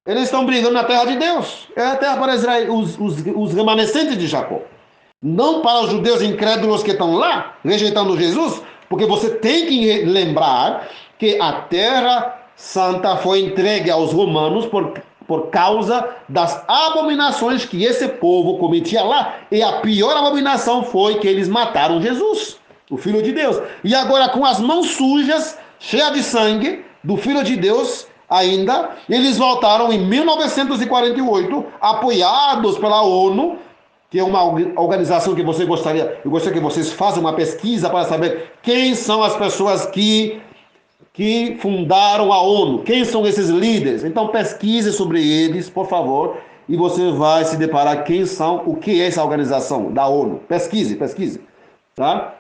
[SPEAKER 1] eles estão brigando na terra de Deus. É a terra para Israel, os remanescentes de Jacó. Não para os judeus incrédulos que estão lá, rejeitando Jesus, porque você tem que lembrar que a terra santa foi entregue aos romanos por causa das abominações que esse povo cometia lá. E a pior abominação foi que eles mataram Jesus, o Filho de Deus. E agora, com as mãos sujas, cheias de sangue do Filho de Deus, ainda, eles voltaram em 1948, apoiados pela ONU, que é uma organização que eu gostaria que vocês façam uma pesquisa para saber quem são as pessoas que fundaram a ONU, quem são esses líderes. Então pesquise sobre eles, por favor, e você vai se deparar quem são, o que é essa organização da ONU. Pesquise, tá?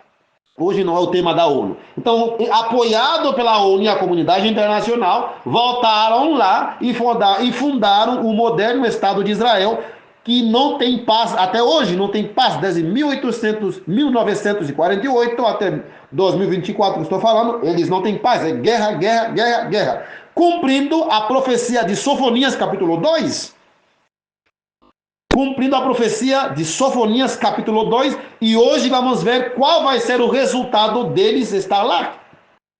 [SPEAKER 1] Hoje não é o tema da ONU. Então, apoiado pela ONU e a comunidade internacional, voltaram lá e fundaram o moderno Estado de Israel, que não tem paz, até hoje não tem paz, desde 1948 até 2024, que estou falando, eles não têm paz, é guerra, guerra, guerra, guerra. Cumprindo a profecia de Sofonias, capítulo 2, cumprindo a profecia de Sofonias, capítulo 2, e hoje vamos ver qual vai ser o resultado deles estar lá.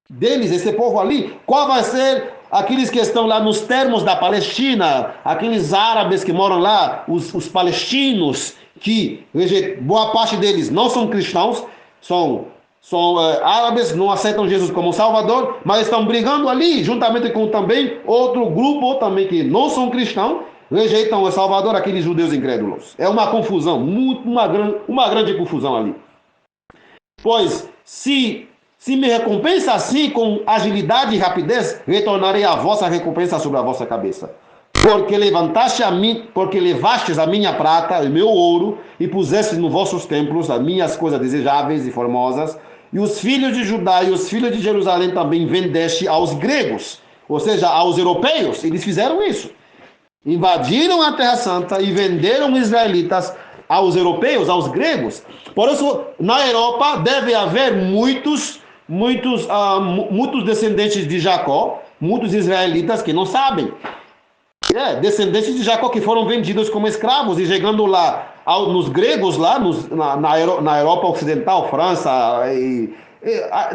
[SPEAKER 1] Deles, esse povo ali, qual vai ser aqueles que estão lá nos termos da Palestina, aqueles árabes que moram lá, os palestinos, que boa parte deles não são cristãos, são árabes, não aceitam Jesus como Salvador, mas estão brigando ali, juntamente com também outro grupo também que não são cristãos, rejeitam o Salvador, aqueles judeus incrédulos. É uma confusão, uma grande confusão ali. Pois, se me recompensa assim, com agilidade e rapidez, retornarei a vossa recompensa sobre a vossa cabeça. Porque levastes a minha prata e meu ouro, e pusestes nos vossos templos as minhas coisas desejáveis e formosas, e os filhos de Judá e os filhos de Jerusalém também vendeste aos gregos, ou seja, aos europeus. Eles fizeram isso. Invadiram a Terra Santa e venderam os israelitas aos europeus, aos gregos. Por isso, na Europa deve haver muitos descendentes de Jacó, muitos israelitas que não sabem. Descendentes de Jacó que foram vendidos como escravos e chegando lá nos gregos, lá na Europa Ocidental, França,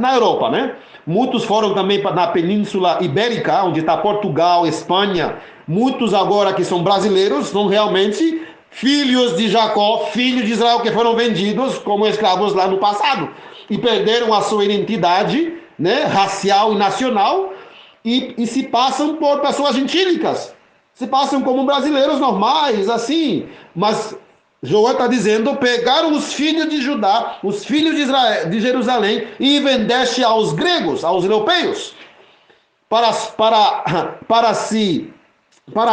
[SPEAKER 1] na Europa, né? Muitos foram também na Península Ibérica, onde está Portugal, Espanha. Muitos agora que são brasileiros são realmente filhos de Jacó, filhos de Israel, que foram vendidos como escravos lá no passado e perderam a sua identidade, né, racial e nacional e se passam por pessoas gentílicas, se passam como brasileiros normais, assim. Mas Joel está dizendo: pegaram os filhos de Judá, os filhos de Israel, de Jerusalém, e vendeste aos gregos, aos europeus, para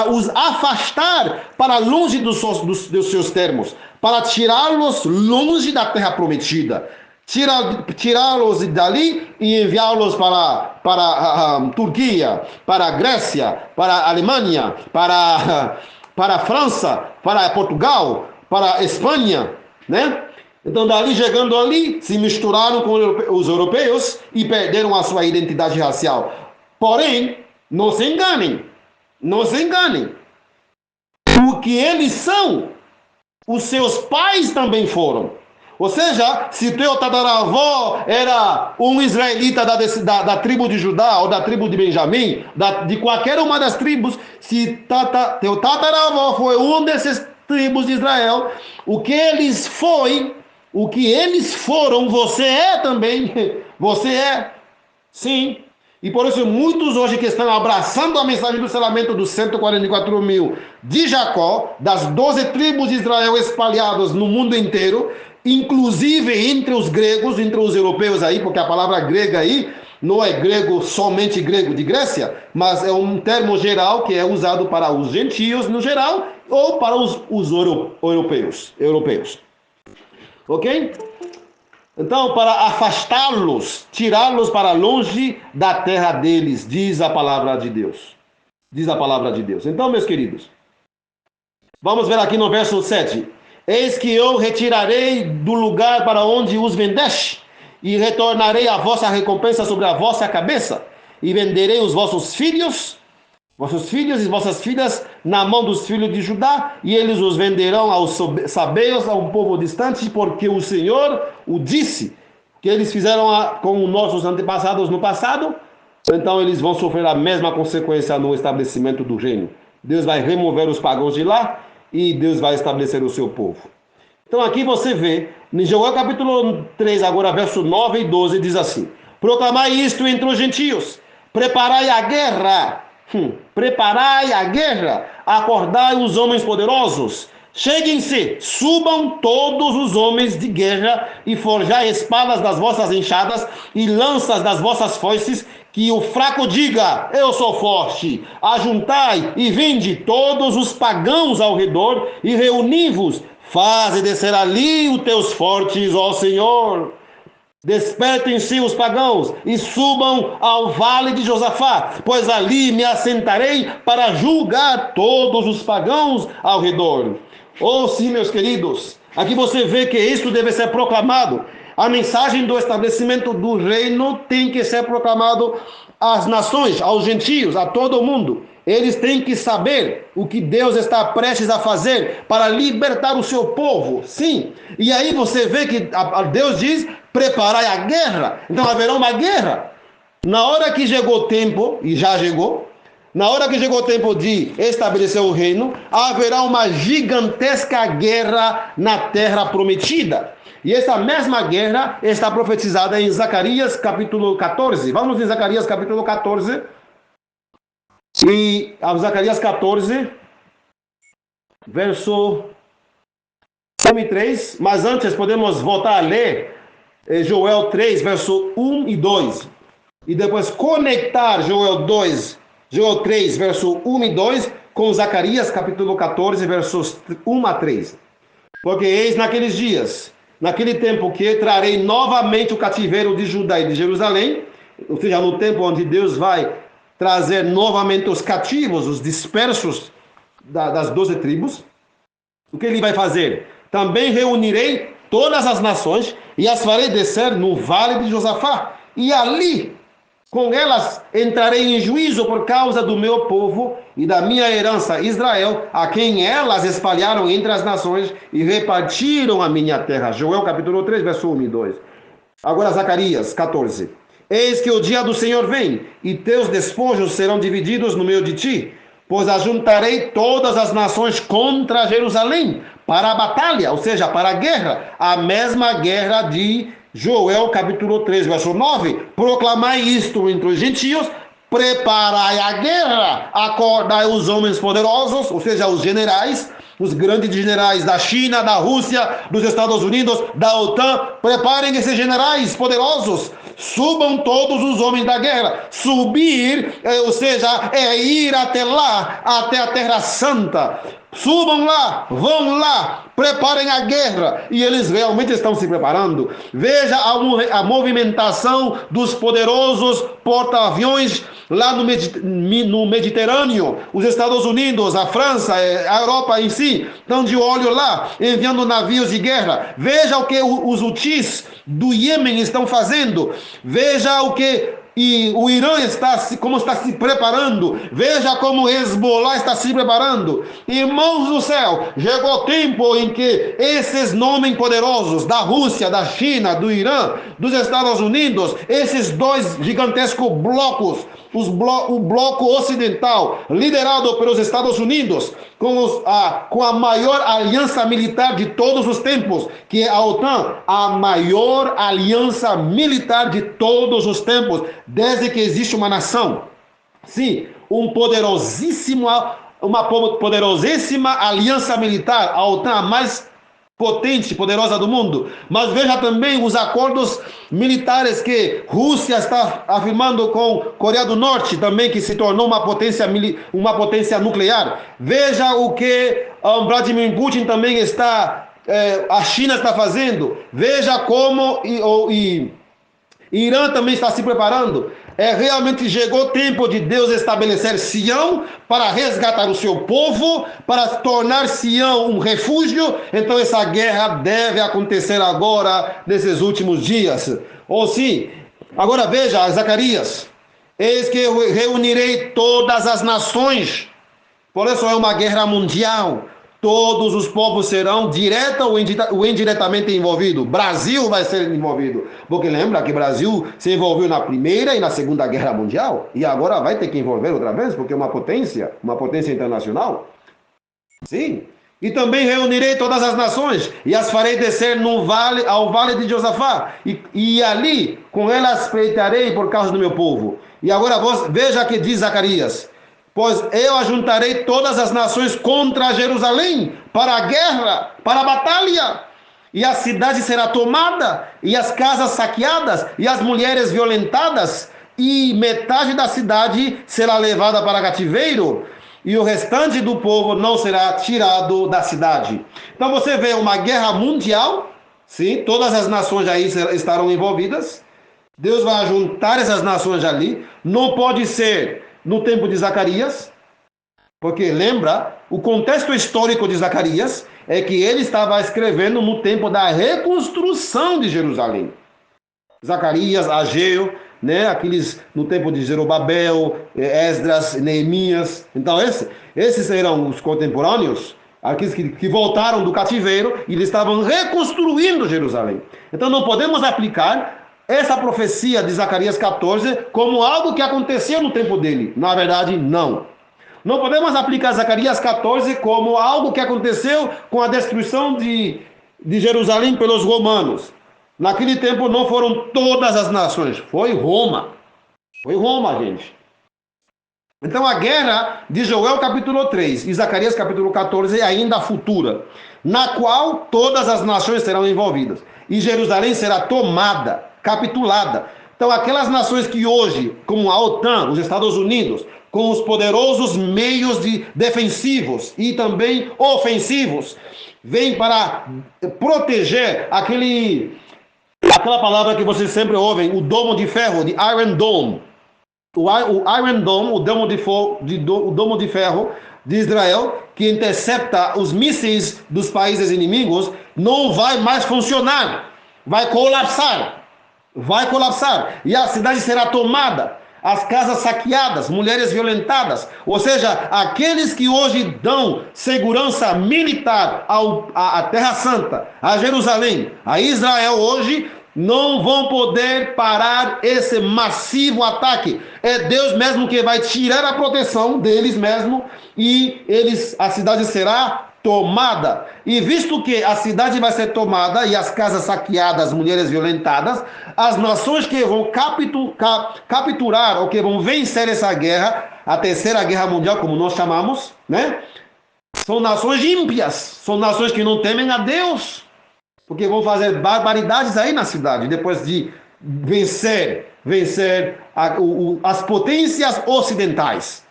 [SPEAKER 1] os afastar para longe dos seus termos, para tirá-los longe da terra prometida, tirá-los dali e enviá-los para a Turquia, para a Grécia, para a Alemanha, para a França, para Portugal, para a Espanha, né? Então, dali, chegando ali, se misturaram com os europeus e perderam a sua identidade racial. Porém, não se enganem. O que eles são, os seus pais também foram. Ou seja, se teu tataravô era um israelita da tribo de Judá ou da tribo de Benjamim, de qualquer uma das tribos, se teu tataravô foi um desses tribos de Israel, o que eles foram, você é também. Você é, sim. E por isso muitos hoje que estão abraçando a mensagem do selamento dos 144 mil de Jacó, das 12 tribos de Israel espalhadas no mundo inteiro, inclusive entre os gregos, entre os europeus aí, porque a palavra grega aí não é grego, somente grego de Grécia, mas é um termo geral que é usado para os gentios no geral ou para os europeus. Ok? Então, para afastá-los, tirá-los para longe da terra deles, diz a palavra de Deus. Então, meus queridos, vamos ver aqui no verso 7. Eis que eu retirarei do lugar para onde os vendeste, e retornarei a vossa recompensa sobre a vossa cabeça, e venderei os vossos filhos e vossas filhas na mão dos filhos de Judá, e eles os venderão aos sabeus, a um povo distante, porque o Senhor o disse, que eles fizeram com nossos antepassados no passado, então eles vão sofrer a mesma consequência no estabelecimento do reino. Deus vai remover os pagãos de lá e Deus vai estabelecer o seu povo. Então aqui você vê, em Joel capítulo 3, agora verso 9 e 12, diz assim: proclamai isto entre os gentios, preparai a guerra, acordai os homens poderosos, cheguem-se, subam todos os homens de guerra e forjai espadas das vossas enxadas e lanças das vossas foices, que o fraco diga, eu sou forte. Ajuntai e vinde todos os pagãos ao redor e reuni-vos, faze descer ali os teus fortes, ó Senhor. Despertem-se os pagãos e subam ao vale de Josafá, pois ali me assentarei para julgar todos os pagãos ao redor. Oh, sim, meus queridos, aqui você vê que isso deve ser proclamado. A mensagem do estabelecimento do reino tem que ser proclamado às nações, aos gentios, a todo mundo. Eles têm que saber o que Deus está prestes a fazer para libertar o seu povo. Sim. E aí você vê que Deus diz, preparai a guerra. Então haverá uma guerra. Na hora que chegou o tempo, e já chegou, na hora que chegou o tempo de estabelecer o reino, haverá uma gigantesca guerra na terra prometida. E essa mesma guerra está profetizada em Zacarias capítulo 14. Vamos em Zacarias capítulo 14. E a Zacarias 14, verso 1 e 3. Mas antes podemos voltar a ler Joel 3, verso 1 e 2. E depois conectar Joel 3, verso 1 e 2 com Zacarias capítulo 14, versos 1 a 3. Porque eis naqueles dias, naquele tempo que trarei novamente o cativeiro de Judá e de Jerusalém, ou seja, no tempo onde Deus vai trazer novamente os cativos, os dispersos das 12 tribos. O que ele vai fazer? Também reunirei todas as nações e as farei descer no vale de Josafá. E ali, com elas, entrarei em juízo por causa do meu povo e da minha herança Israel, a quem elas espalharam entre as nações e repartiram a minha terra. Joel capítulo 3, verso 1 e 2. Agora Zacarias 14. Eis que o dia do Senhor vem, e teus despojos serão divididos no meio de ti, pois ajuntarei todas as nações contra Jerusalém, para a batalha, ou seja, para a guerra, a mesma guerra de Joel capítulo 3, verso 9. Proclamai isto entre os gentios, preparai a guerra, acordai os homens poderosos, ou seja, os generais, os grandes generais da China, da Rússia, dos Estados Unidos, da OTAN. Preparem esses generais poderosos, subam todos os homens da guerra. Subir, ou seja, é ir até lá, até a Terra Santa. Subam lá, vão lá, preparem a guerra. E eles realmente estão se preparando. Veja a movimentação dos poderosos porta-aviões lá no Mediterrâneo. Os Estados Unidos, a França, a Europa em si, estão de olho lá, enviando navios de guerra. Veja o que os Houthis do Iêmen estão fazendo. Veja o que o Irã está se preparando. Veja como o Hezbollah está se preparando. Irmãos do céu, chegou o tempo em que esses nomes poderosos da Rússia, da China, do Irã, dos Estados Unidos, esses dois gigantescos blocos, o bloco ocidental, liderado pelos Estados Unidos, com a maior aliança militar de todos os tempos, que é a OTAN, a maior aliança militar de todos os tempos, desde que existe uma nação. Sim, uma poderosíssima aliança militar, a OTAN, a mais potente, poderosa do mundo. Mas veja também os acordos militares que Rússia está afirmando com Coreia do Norte, também, que se tornou uma potência nuclear. Veja o que Vladimir Putin também a China está fazendo. Veja como Irã também está se preparando. Realmente chegou o tempo de Deus estabelecer Sião para resgatar o seu povo, para tornar Sião um refúgio. Então essa guerra deve acontecer agora, nesses últimos dias. Ou sim, agora veja Zacarias. Eis que eu reunirei todas as nações. Por isso é uma guerra mundial. todos os povos serão direta ou indiretamente envolvidos. Brasil vai ser envolvido. Porque lembra que o Brasil se envolveu na Primeira e na Segunda Guerra Mundial. E agora vai ter que envolver outra vez, porque é uma potência internacional. Sim. E também reunirei todas as nações e as farei descer ao vale de Josafá. E ali com elas pleitarei por causa do meu povo. E agora veja que diz Zacarias: pois eu ajuntarei todas as nações contra Jerusalém para a guerra, para a batalha. E a cidade será tomada, e as casas saqueadas, e as mulheres violentadas, e metade da cidade será levada para cativeiro, e o restante do povo não será tirado da cidade. Então você vê uma guerra mundial, sim, todas as nações aí estarão envolvidas. Deus vai juntar essas nações ali. Não pode ser no tempo de Zacarias, porque lembra, o contexto histórico de Zacarias é que ele estava escrevendo no tempo da reconstrução de Jerusalém. Zacarias, Ageu, né, aqueles no tempo de Zerubabel, Esdras, Neemias. Então esses eram os contemporâneos, aqueles que voltaram do cativeiro e eles estavam reconstruindo Jerusalém. Então não podemos aplicar essa profecia de Zacarias 14 como algo que aconteceu no tempo dele. Na verdade, não. Não podemos aplicar Zacarias 14 como algo que aconteceu com a destruição de Jerusalém pelos romanos. Naquele tempo não foram todas as nações, foi Roma. Foi Roma, gente. Então a guerra de Joel capítulo 3 e Zacarias capítulo 14 é ainda futura, na qual todas as nações serão envolvidas. E Jerusalém será tomada, capitulada. Então aquelas nações que hoje, como a OTAN, os Estados Unidos, com os poderosos meios defensivos e também ofensivos, vêm para proteger aquela palavra que vocês sempre ouvem, o domo de ferro, de Iron Dome. O Iron Dome, o domo de ferro de Israel, que intercepta os mísseis dos países inimigos, não vai mais funcionar. Vai colapsar. Vai colapsar. E a cidade será tomada. As casas saqueadas, mulheres violentadas. Ou seja, aqueles que hoje dão segurança militar à Terra Santa, a Jerusalém, a Israel hoje, não vão poder parar esse massivo ataque. É Deus mesmo que vai tirar a proteção deles mesmo e a cidade será tomada. E visto que a cidade vai ser tomada e as casas saqueadas, mulheres violentadas, as nações que vão capturar ou que vão vencer essa guerra, a Terceira Guerra Mundial, como nós chamamos, né? São nações ímpias, são nações que não temem a Deus, porque vão fazer barbaridades aí na cidade, depois de vencer as potências ocidentais.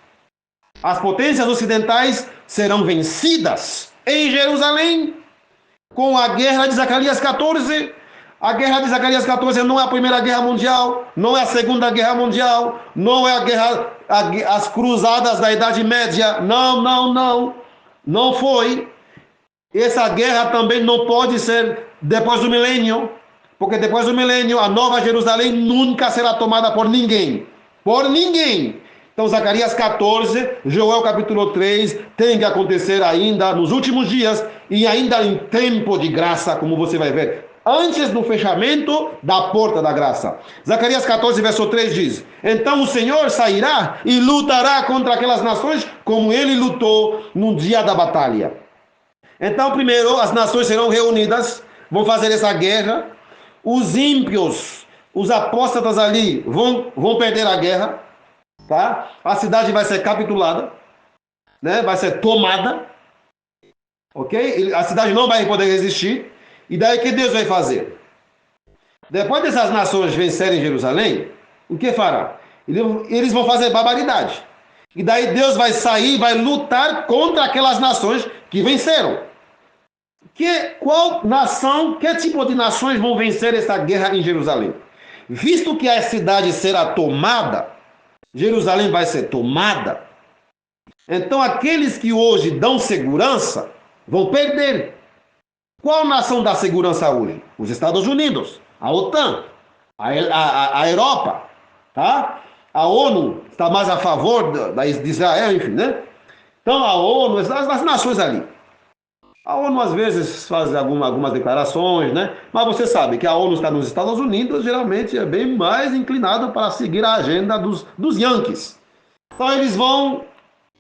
[SPEAKER 1] As potências ocidentais serão vencidas em Jerusalém com a guerra de Zacarias 14. A guerra de Zacarias 14 não é a Primeira Guerra Mundial, não é a Segunda Guerra Mundial, não é as cruzadas da Idade Média. Não foi. Essa guerra também não pode ser depois do milênio, porque depois do milênio a Nova Jerusalém nunca será tomada por ninguém. Por ninguém. Então Zacarias 14, Joel capítulo 3, tem que acontecer ainda nos últimos dias e ainda em tempo de graça, como você vai ver, antes do fechamento da porta da graça. Zacarias 14, verso 3 diz: então o Senhor sairá e lutará contra aquelas nações como ele lutou no dia da batalha. Então primeiro as nações serão reunidas, vão fazer essa guerra, os ímpios, os apóstatas ali vão perder a guerra. Tá? A cidade vai ser capitulada, né? Vai ser tomada, ok? A cidade não vai poder resistir. E daí o que Deus vai fazer? Depois dessas nações vencerem Jerusalém, o que fará? Eles vão fazer barbaridade. E daí Deus vai sair, vai lutar contra aquelas nações que venceram. Qual nação, que tipo de nações vão vencer essa guerra em Jerusalém? Visto que a cidade será tomada, Jerusalém vai ser tomada. Então aqueles que hoje dão segurança vão perder. Qual nação dá segurança hoje? Os Estados Unidos, a OTAN, a Europa, tá? A ONU está mais a favor de Israel, enfim, né? Então a ONU, as nações ali. A ONU às vezes faz algumas declarações, né? Mas você sabe que a ONU está nos Estados Unidos, geralmente é bem mais inclinado para seguir a agenda dos Yankees. Então eles vão,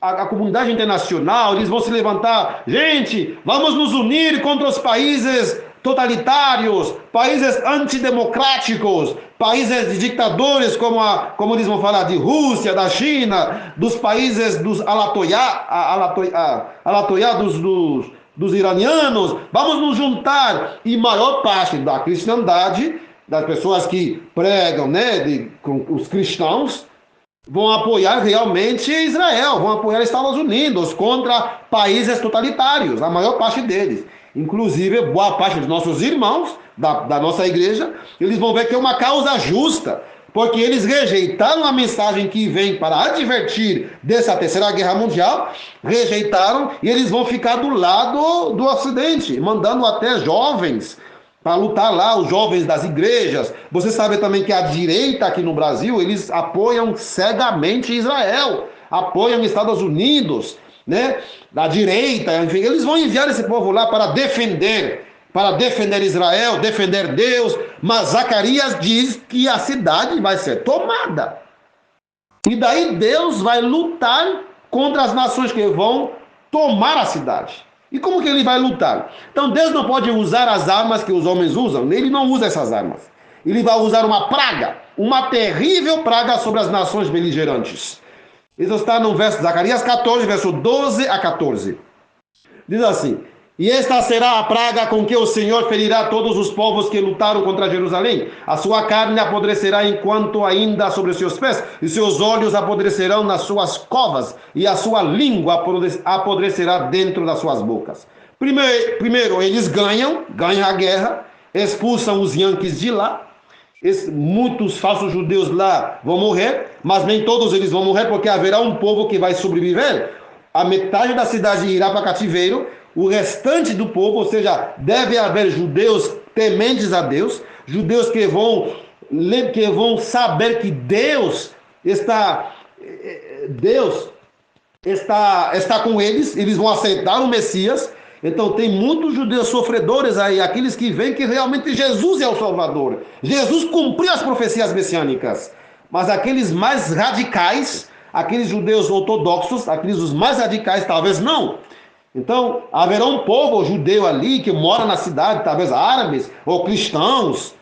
[SPEAKER 1] a comunidade internacional, eles vão se levantar, gente, vamos nos unir contra os países totalitários, países antidemocráticos, países de ditadores, como eles vão falar, de Rússia, da China, dos países dos alatoiá dos iranianos. Vamos nos juntar. E maior parte da cristandade, das pessoas que pregam, né, com os cristãos, vão apoiar realmente Israel, vão apoiar Estados Unidos contra países totalitários, a maior parte deles. Inclusive, boa parte dos nossos irmãos da nossa igreja, eles vão ver que é uma causa justa, porque eles rejeitaram a mensagem que vem para advertir dessa terceira guerra mundial, rejeitaram, e eles vão ficar do lado do Ocidente, mandando até jovens para lutar lá, os jovens das igrejas. Você sabe também que a direita aqui no Brasil, eles apoiam cegamente Israel, apoiam Estados Unidos, né? Da direita, enfim, eles vão enviar esse povo lá para defender Israel, defender Deus, mas Zacarias diz que a cidade vai ser tomada. E daí Deus vai lutar contra as nações que vão tomar a cidade. E como que ele vai lutar? Então Deus não pode usar as armas que os homens usam, ele não usa essas armas. Ele vai usar uma praga, uma terrível praga sobre as nações beligerantes. Isso está no verso de Zacarias 14, verso 12 a 14. Diz assim: e esta será a praga com que o Senhor ferirá todos os povos que lutaram contra Jerusalém. A sua carne apodrecerá enquanto ainda sobre os seus pés, e seus olhos apodrecerão nas suas covas, e a sua língua apodrecerá dentro das suas bocas. Primeiro eles ganham a guerra, expulsam os Yankees de lá. Muitos falsos judeus lá vão morrer, mas nem todos eles vão morrer, porque haverá um povo que vai sobreviver. A metade da cidade irá para cativeiro, o restante do povo, ou seja, deve haver judeus tementes a Deus, judeus que vão saber que Deus está com eles, eles vão aceitar o Messias. Então tem muitos judeus sofredores aí, aqueles que veem que realmente Jesus é o Salvador. Jesus cumpriu as profecias messiânicas. Mas aqueles mais radicais, aqueles judeus ortodoxos, aqueles os mais radicais, talvez não. Então haverá um povo judeu ali que mora na cidade, talvez árabes ou cristãos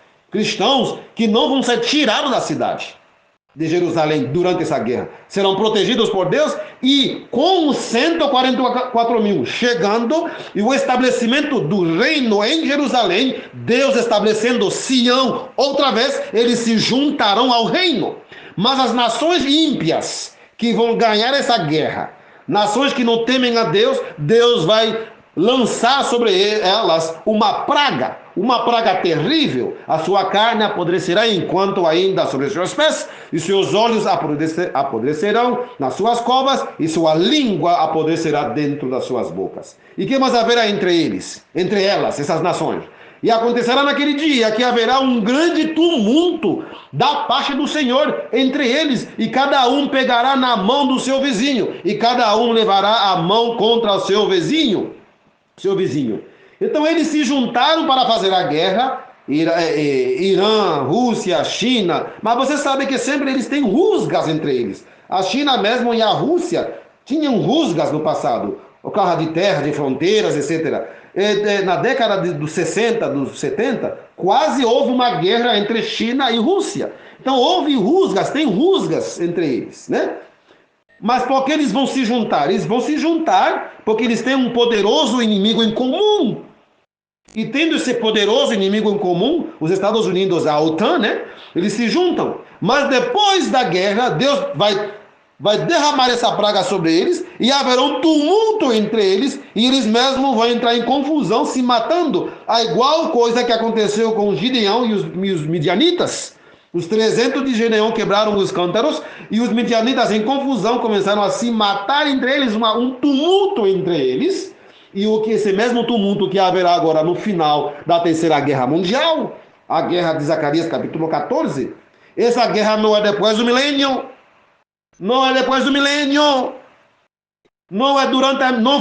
[SPEAKER 1] que não vão ser tirados da cidade de Jerusalém durante essa guerra. Serão protegidos por Deus, e com os 144 mil chegando e o estabelecimento do reino em Jerusalém, Deus estabelecendo Sião outra vez, eles se juntarão ao reino. Mas as nações ímpias que vão ganhar essa guerra, nações que não temem a Deus, Deus vai lançar sobre elas uma praga terrível. A sua carne apodrecerá enquanto ainda sobre os seus pés, e seus olhos apodrecerão nas suas covas, e sua língua apodrecerá dentro das suas bocas. E que mais haverá entre elas, essas nações? E acontecerá naquele dia que haverá um grande tumulto da parte do Senhor entre eles, e cada um pegará na mão do seu vizinho, e cada um levará a mão contra o seu vizinho. Então eles se juntaram para fazer a guerra, Irã, Rússia, China, mas você sabe que sempre eles têm rusgas entre eles. A China mesmo e a Rússia tinham rusgas no passado, por causa de terra, de fronteiras, etc. Na década dos 60, dos 70, quase houve uma guerra entre China e Rússia. Então houve rusgas, tem rusgas entre eles, né? Mas por que eles vão se juntar? Eles vão se juntar porque eles têm um poderoso inimigo em comum. E tendo esse poderoso inimigo em comum, os Estados Unidos, a OTAN, né? Eles se juntam. Mas depois da guerra, Deus vai derramar essa praga sobre eles, e haverá um tumulto entre eles, e eles mesmos vão entrar em confusão, se matando. A igual coisa que aconteceu com Gideão e os midianitas. Os 300 de Gideão quebraram os cântaros, e os midianitas em confusão começaram a se matar entre eles, um tumulto entre eles, e esse mesmo tumulto que haverá agora no final da Terceira Guerra Mundial, a guerra de Zacarias capítulo 14, essa guerra não é depois do milênio, não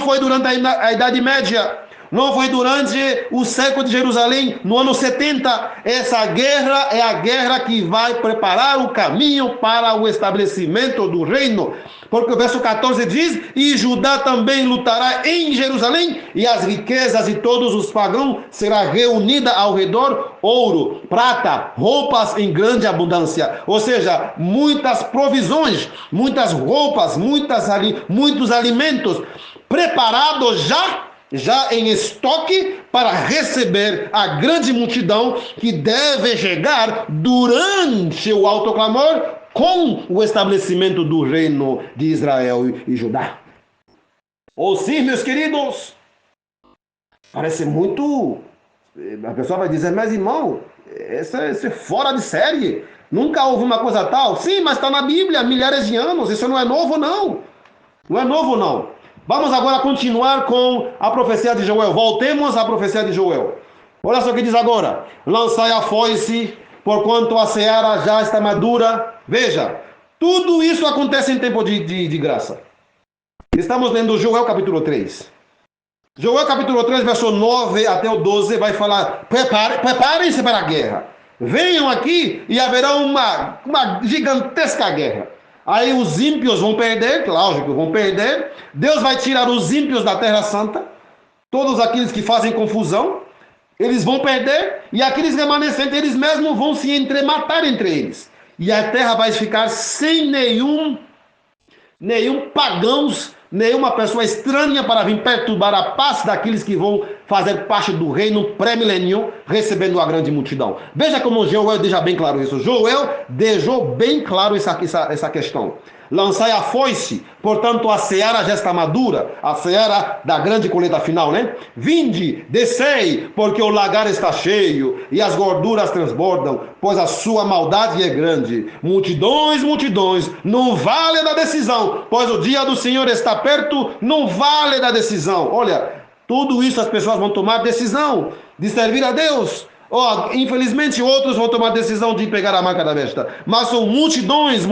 [SPEAKER 1] foi durante a Idade Média. não foi durante o cerco de Jerusalém, no ano 70. Essa guerra é a guerra que vai preparar o caminho para o estabelecimento do reino. Porque o verso 14 diz: e Judá também lutará em Jerusalém, e as riquezas de todos os pagãos será reunida ao redor, ouro, prata, roupas em grande abundância. Ou seja, muitas provisões, muitas roupas, muitos alimentos preparados já em estoque para receber a grande multidão que deve chegar durante o alto clamor com o estabelecimento do reino de Israel e Judá. Ou sim, meus queridos, parece muito... A pessoa vai dizer: mas irmão, isso é fora de série. Nunca houve uma coisa tal. Sim, mas está na Bíblia há milhares de anos. Isso não é novo, não. Não é novo, não. Vamos agora continuar com a profecia de Joel. Voltemos à profecia de Joel. Olha só o que diz agora: lançai a foice, porquanto a seara já está madura. Veja, tudo isso acontece em tempo de graça. Estamos lendo Joel capítulo 3. Joel capítulo 3, verso 9 até o 12, vai falar: preparem-se para a guerra. Venham aqui e haverá uma gigantesca guerra. Aí os ímpios vão perder, lógico, vão perder. Deus vai tirar os ímpios da terra santa, todos aqueles que fazem confusão, eles vão perder, e aqueles remanescentes, eles mesmos vão se matar entre eles. E a terra vai ficar sem nenhum pagãos, nenhuma pessoa estranha para vir perturbar a paz daqueles que vão fazer parte do reino pré-milênio, recebendo a grande multidão. Veja como Joel deixa bem claro isso. Joel deixou bem claro essa questão. Lançai a foice, portanto a seara já está madura, a seara da grande colheita final, né? Vinde, descei, porque o lagar está cheio e as gorduras transbordam, pois a sua maldade é grande. Multidões, multidões, no vale da decisão, pois o dia do Senhor está perto, no vale da decisão. Olha, tudo isso as pessoas vão tomar decisão de servir a Deus. Infelizmente outros vão tomar a decisão de pegar a marca da besta, mas são multidões,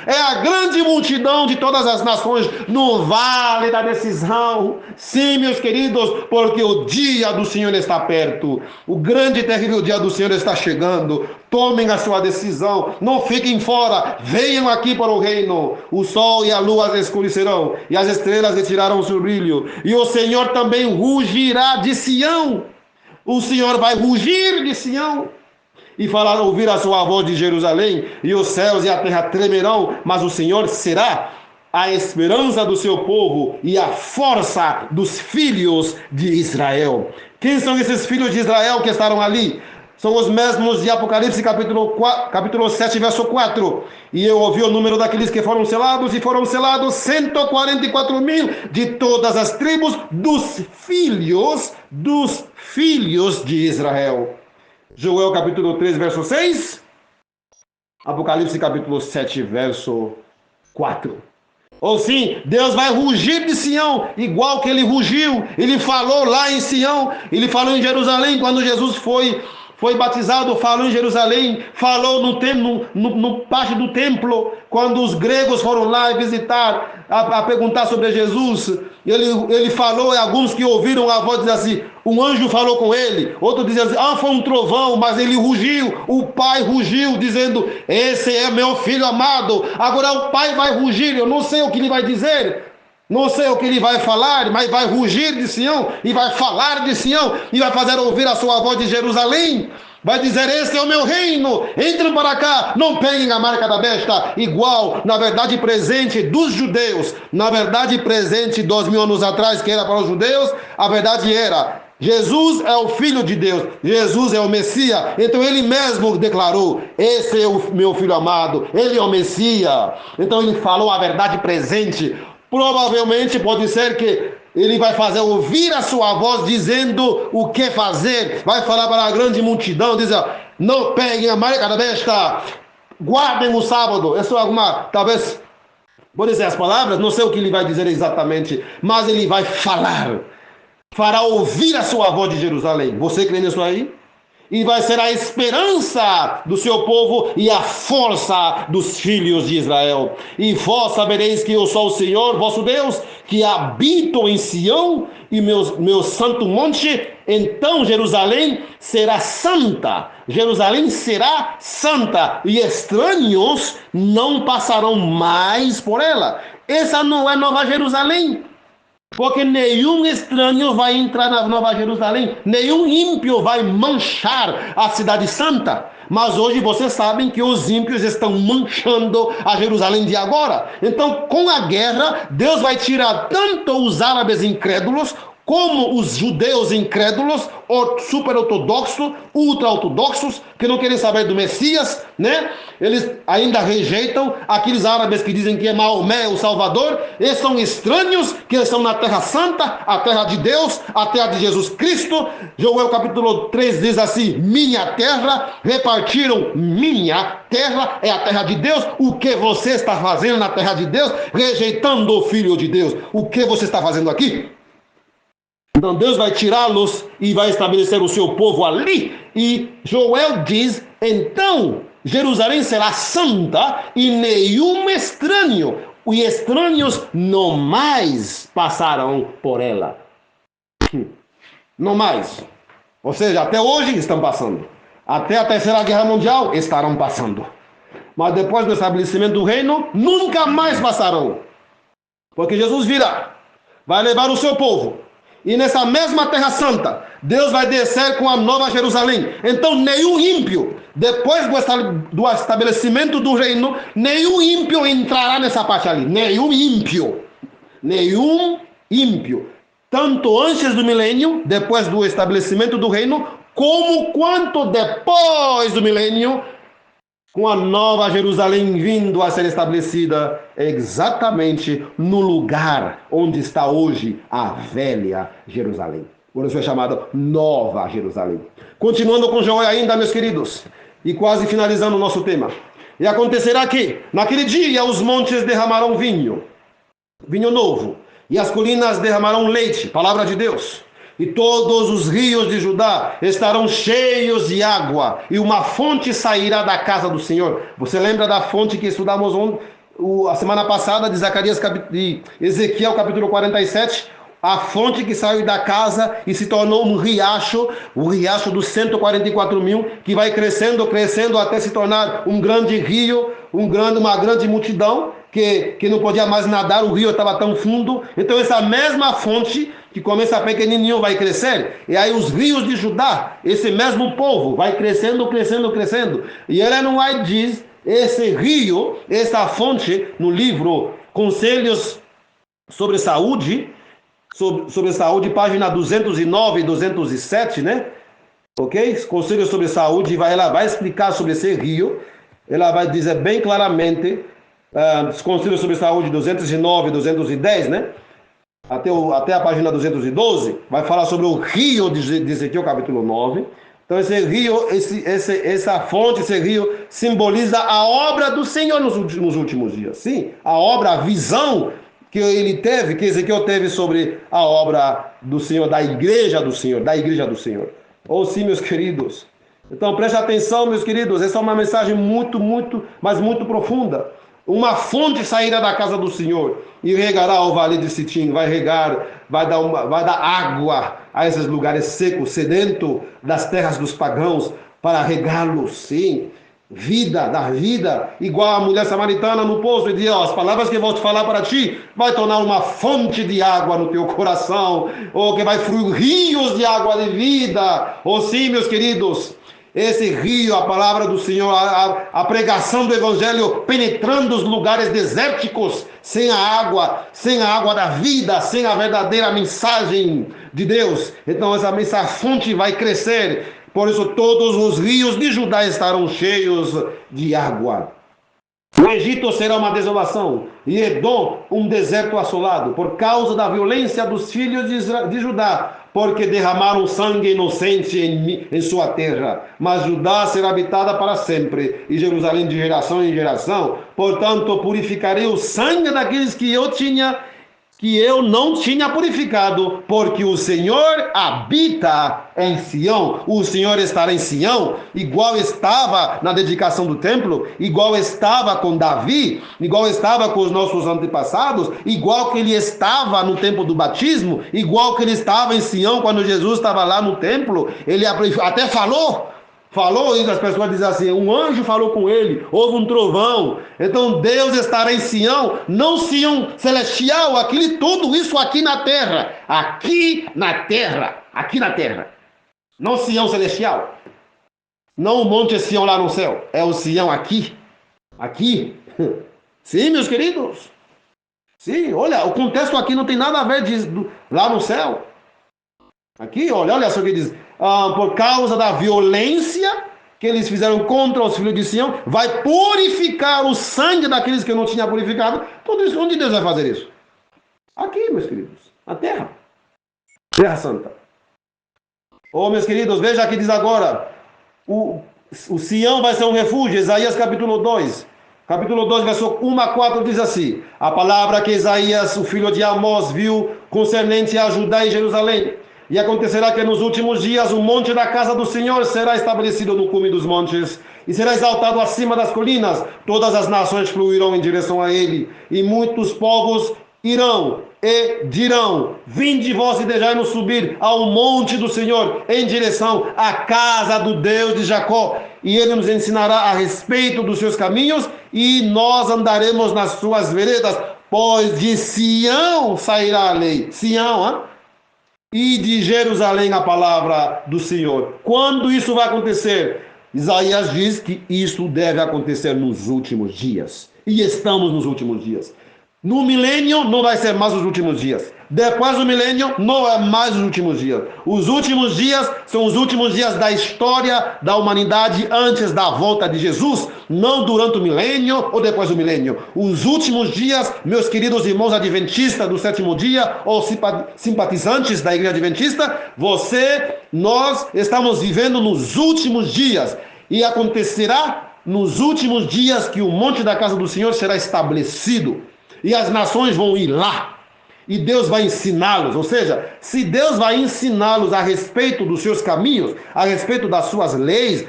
[SPEAKER 1] é a grande multidão de todas as nações no vale da decisão. Sim, meus queridos, porque o dia do Senhor está perto, o grande e terrível dia do Senhor está chegando. Tomem a sua decisão, não fiquem fora, venham aqui para o reino. O sol e a lua escurecerão e as estrelas retirarão o seu brilho, e o Senhor também rugirá de Sião. O Senhor vai rugir de Sião e ouvir a sua voz de Jerusalém, e os céus e a terra tremerão, mas o Senhor será a esperança do seu povo e a força dos filhos de Israel. Quem são esses filhos de Israel que estarão ali? São os mesmos de Apocalipse capítulo 7, verso 4. E eu ouvi o número daqueles que foram selados, e foram selados 144 mil de todas as tribos dos filhos de Israel. Joel capítulo 3, verso 6. Apocalipse capítulo 7, verso 4. Ou sim, Deus vai rugir de Sião, igual que ele rugiu. Ele falou lá em Sião, ele falou em Jerusalém, quando Jesus foi batizado, falou em Jerusalém, falou no pátio do templo, quando os gregos foram lá visitar, a perguntar sobre Jesus. Ele falou, e alguns que ouviram a voz dizem assim: um anjo falou com ele. Outros dizem assim: foi um trovão, mas ele rugiu. O pai rugiu, dizendo: esse é meu filho amado. Agora o pai vai rugir, eu não sei o que ele vai dizer, não sei o que ele vai falar, mas vai rugir de Sião, e vai falar de Sião, e vai fazer ouvir a sua voz de Jerusalém. Vai dizer: esse é o meu reino, entrem para cá, não peguem a marca da besta. Igual, na verdade, presente dos judeus, na verdade, presente 2000 anos atrás, que era para os judeus, a verdade era: Jesus é o Filho de Deus, Jesus é o Messias. Então ele mesmo declarou: esse é o meu filho amado, ele é o Messias. Então ele falou a verdade presente. Provavelmente pode ser que ele vai fazer ouvir a sua voz dizendo o que fazer. Vai falar para a grande multidão, dizer: não peguem a marca da besta, guardem o sábado. Isso é alguma, talvez, vou dizer as palavras, não sei o que ele vai dizer exatamente, mas ele vai falar, fará ouvir a sua voz de Jerusalém. Você crê nisso aí? e vai ser a esperança do seu povo e a força dos filhos de Israel. E vós sabereis que eu sou o Senhor, vosso Deus, que habito em Sião e meu santo monte. Então Jerusalém será santa, Jerusalém será santa, e estranhos não passarão mais por ela. Essa não é Nova Jerusalém, porque nenhum estranho vai entrar na Nova Jerusalém, nenhum ímpio vai manchar a cidade santa. Mas hoje vocês sabem que os ímpios estão manchando a Jerusalém de agora. Então, com a guerra, Deus vai tirar tanto os árabes incrédulos como os judeus incrédulos, super ortodoxos, ultra ortodoxos, que não querem saber do Messias, né? Eles ainda rejeitam aqueles árabes que dizem que é Maomé o Salvador. Eles são estranhos, que estão na terra santa, a terra de Deus, a terra de Jesus Cristo. Joel capítulo 3 diz assim: minha terra, repartiram minha terra, é a terra de Deus. O que você está fazendo na terra de Deus? Rejeitando o Filho de Deus. O que você está fazendo aqui? Então Deus vai tirá-los e vai estabelecer o seu povo ali. E Joel diz: então Jerusalém será santa e nenhum estranho, e estranhos não mais passarão por ela. Não mais. Ou seja, até hoje estão passando. Até a Terceira Guerra Mundial estarão passando. Mas depois do estabelecimento do reino, nunca mais passarão. Porque Jesus virá, vai levar o seu povo. E nessa mesma terra santa, Deus vai descer com a nova Jerusalém. Então nenhum ímpio, depois do estabelecimento do reino, nenhum ímpio entrará nessa parte ali. Nenhum ímpio. Nenhum ímpio. Tanto antes do milênio, depois do estabelecimento do reino, como quanto depois do milênio, com a nova Jerusalém vindo a ser estabelecida exatamente no lugar onde está hoje a velha Jerusalém. Por isso é chamada Nova Jerusalém. Continuando com Joel ainda, meus queridos, e quase finalizando o nosso tema. E acontecerá que, naquele dia, os montes derramarão vinho novo, e as colinas derramarão leite, palavra de Deus. E todos os rios de Judá estarão cheios de água, e uma fonte sairá da casa do Senhor. Você lembra da fonte que estudamos a semana passada, de Ezequiel capítulo 47? A fonte que saiu da casa e se tornou um riacho, o riacho dos 144 mil, que vai crescendo, crescendo até se tornar um grande rio, uma grande multidão, que não podia mais nadar, o rio estava tão fundo. Então essa mesma fonte que começa pequenininho vai crescer, e aí os rios de Judá, esse mesmo povo vai crescendo, crescendo, crescendo. E Ellen White diz, esse rio, essa fonte, no livro Conselhos sobre Saúde, sobre saúde, página 209 e 207, né? Ok? Conselhos sobre Saúde, ela vai explicar sobre esse rio, ela vai dizer bem claramente, os Conselhos sobre Saúde 209 e 210, né? Até a página 212, vai falar sobre o rio de Ezequiel capítulo 9. Então esse rio, essa fonte, esse rio simboliza a obra do Senhor nos últimos dias. Sim, a obra, a visão que ele teve, que Ezequiel teve sobre a obra do Senhor, da igreja do Senhor. Ou sim, meus queridos. Então preste atenção, meus queridos, essa é uma mensagem muito, mas muito profunda. Uma fonte sairá da casa do Senhor e regará o vale de Sitim, vai dar água a esses lugares secos, sedento das terras dos pagãos, para regá-los, sim. Dar vida, igual a mulher samaritana no poço, e diz: as palavras que vou te falar para ti, vai tornar uma fonte de água no teu coração, ou que vai fluir rios de água de vida. Ou sim, meus queridos, esse rio, a palavra do Senhor, a pregação do Evangelho penetrando os lugares desérticos, sem a água da vida, sem a verdadeira mensagem de Deus. Então essa fonte vai crescer, por isso todos os rios de Judá estarão cheios de água. O Egito será uma desolação, e Edom um deserto assolado, por causa da violência dos filhos de Judá, porque derramaram sangue inocente em sua terra. Mas Judá será habitada para sempre, e Jerusalém de geração em geração. Portanto, purificarei o sangue daqueles que eu tinha que eu não tinha purificado, porque o Senhor habita em Sião. O Senhor estará em Sião, igual estava na dedicação do templo, igual estava com Davi, igual estava com os nossos antepassados, igual que ele estava no tempo do batismo, igual que ele estava em Sião quando Jesus estava lá no templo. Ele até falou e as pessoas dizem assim, um anjo falou com ele, houve um trovão. Então Deus estará em Sião, não Sião celestial, tudo isso aqui na terra, não Sião celestial, não o monte Sião lá no céu, é o Sião aqui, sim, meus queridos, sim, olha, o contexto aqui não tem nada a ver lá no céu. Aqui, olha só o que diz. Por causa da violência que eles fizeram contra os filhos de Sião, vai purificar o sangue daqueles que não tinham purificado. Tudo isso, onde Deus vai fazer isso? Aqui, meus queridos, na terra. Terra Santa. Meus queridos, veja aqui diz agora, o Sião vai ser um refúgio. Isaías capítulo 2. Capítulo 2, verso 1 a 4 diz assim: a palavra que Isaías, o filho de Amós, viu concernente a Judá e Jerusalém. E acontecerá que nos últimos dias o monte da casa do Senhor será estabelecido no cume dos montes, e será exaltado acima das colinas. Todas as nações fluirão em direção a ele, e muitos povos irão e dirão: vinde vós e deixai-nos subir ao monte do Senhor, em direção à casa do Deus de Jacó. E ele nos ensinará a respeito dos seus caminhos, e nós andaremos nas suas veredas, pois de Sião sairá a lei. Sião, e de Jerusalém a palavra do Senhor. Quando isso vai acontecer? Isaías diz que isso deve acontecer nos últimos dias. E estamos nos últimos dias. No milênio não vai ser mais os últimos dias. Depois do milênio não é mais os últimos dias. Os últimos dias são os últimos dias da história da humanidade antes da volta de Jesus, não durante o milênio ou depois do milênio. Os últimos dias, meus queridos irmãos adventistas do sétimo dia ou simpatizantes da igreja adventista, nós estamos vivendo nos últimos dias, e acontecerá nos últimos dias que o monte da casa do Senhor será estabelecido. E as nações vão ir lá. E Deus vai ensiná-los. Ou seja, se Deus vai ensiná-los a respeito dos seus caminhos, a respeito das suas leis,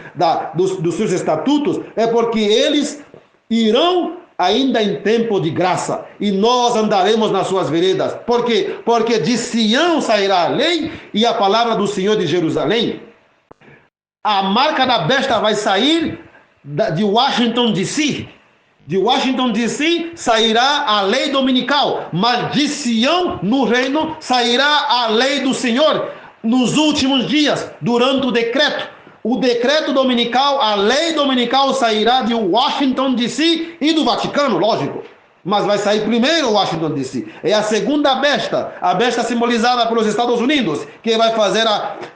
[SPEAKER 1] dos seus estatutos, é porque eles irão ainda em tempo de graça. E nós andaremos nas suas veredas. Por quê? Porque de Sião sairá a lei e a palavra do Senhor de Jerusalém. A marca da besta vai sair de Washington, D.C., De Washington, D.C. sairá a lei dominical, mas de Sião, no reino, sairá a lei do Senhor nos últimos dias, durante o decreto. O decreto dominical, a lei dominical sairá de Washington, D.C. e do Vaticano, lógico. Mas vai sair primeiro Washington, D.C. É a segunda besta, a besta simbolizada pelos Estados Unidos, que vai fazer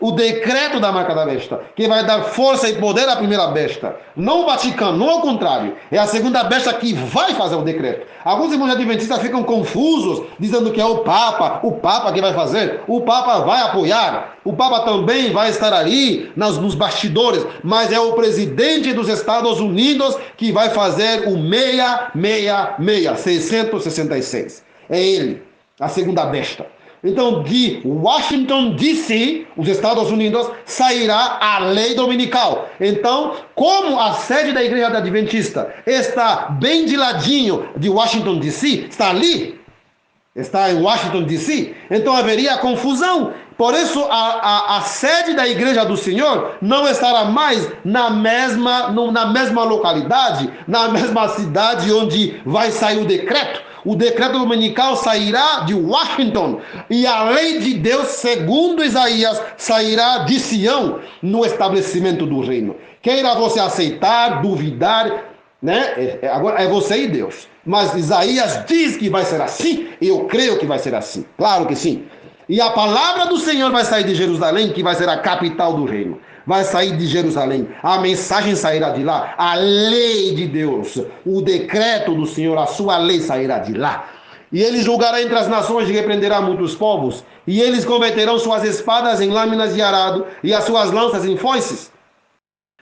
[SPEAKER 1] o decreto da marca da besta, que vai dar força e poder à primeira besta. Não o Vaticano, não ao contrário. É a segunda besta que vai fazer o decreto. Alguns irmãos adventistas ficam confusos, dizendo que é o Papa que vai fazer. O Papa vai apoiar. O Papa também vai estar ali nos bastidores, mas é o presidente dos Estados Unidos que vai fazer o 666. É ele, a segunda besta. Então, de Washington, D.C., os Estados Unidos, sairá a lei dominical. Então, como a sede da igreja adventista está bem de ladinho de Washington, D.C., está em Washington, D.C., então haveria confusão. Por isso, a sede da igreja do Senhor não estará mais na mesma localidade, na mesma cidade onde vai sair o decreto. O decreto dominical sairá de Washington, e a lei de Deus, segundo Isaías, sairá de Sião, no estabelecimento do reino. Queira você aceitar, duvidar, né? Agora é você e Deus. Mas Isaías diz que vai ser assim, e eu creio que vai ser assim. Claro que sim. E a palavra do Senhor vai sair de Jerusalém, que vai ser a capital do reino. Vai sair de Jerusalém. A mensagem sairá de lá. A lei de Deus, o decreto do Senhor, a sua lei sairá de lá. E ele julgará entre as nações e repreenderá muitos povos. E eles converterão suas espadas em lâminas de arado e as suas lanças em foices.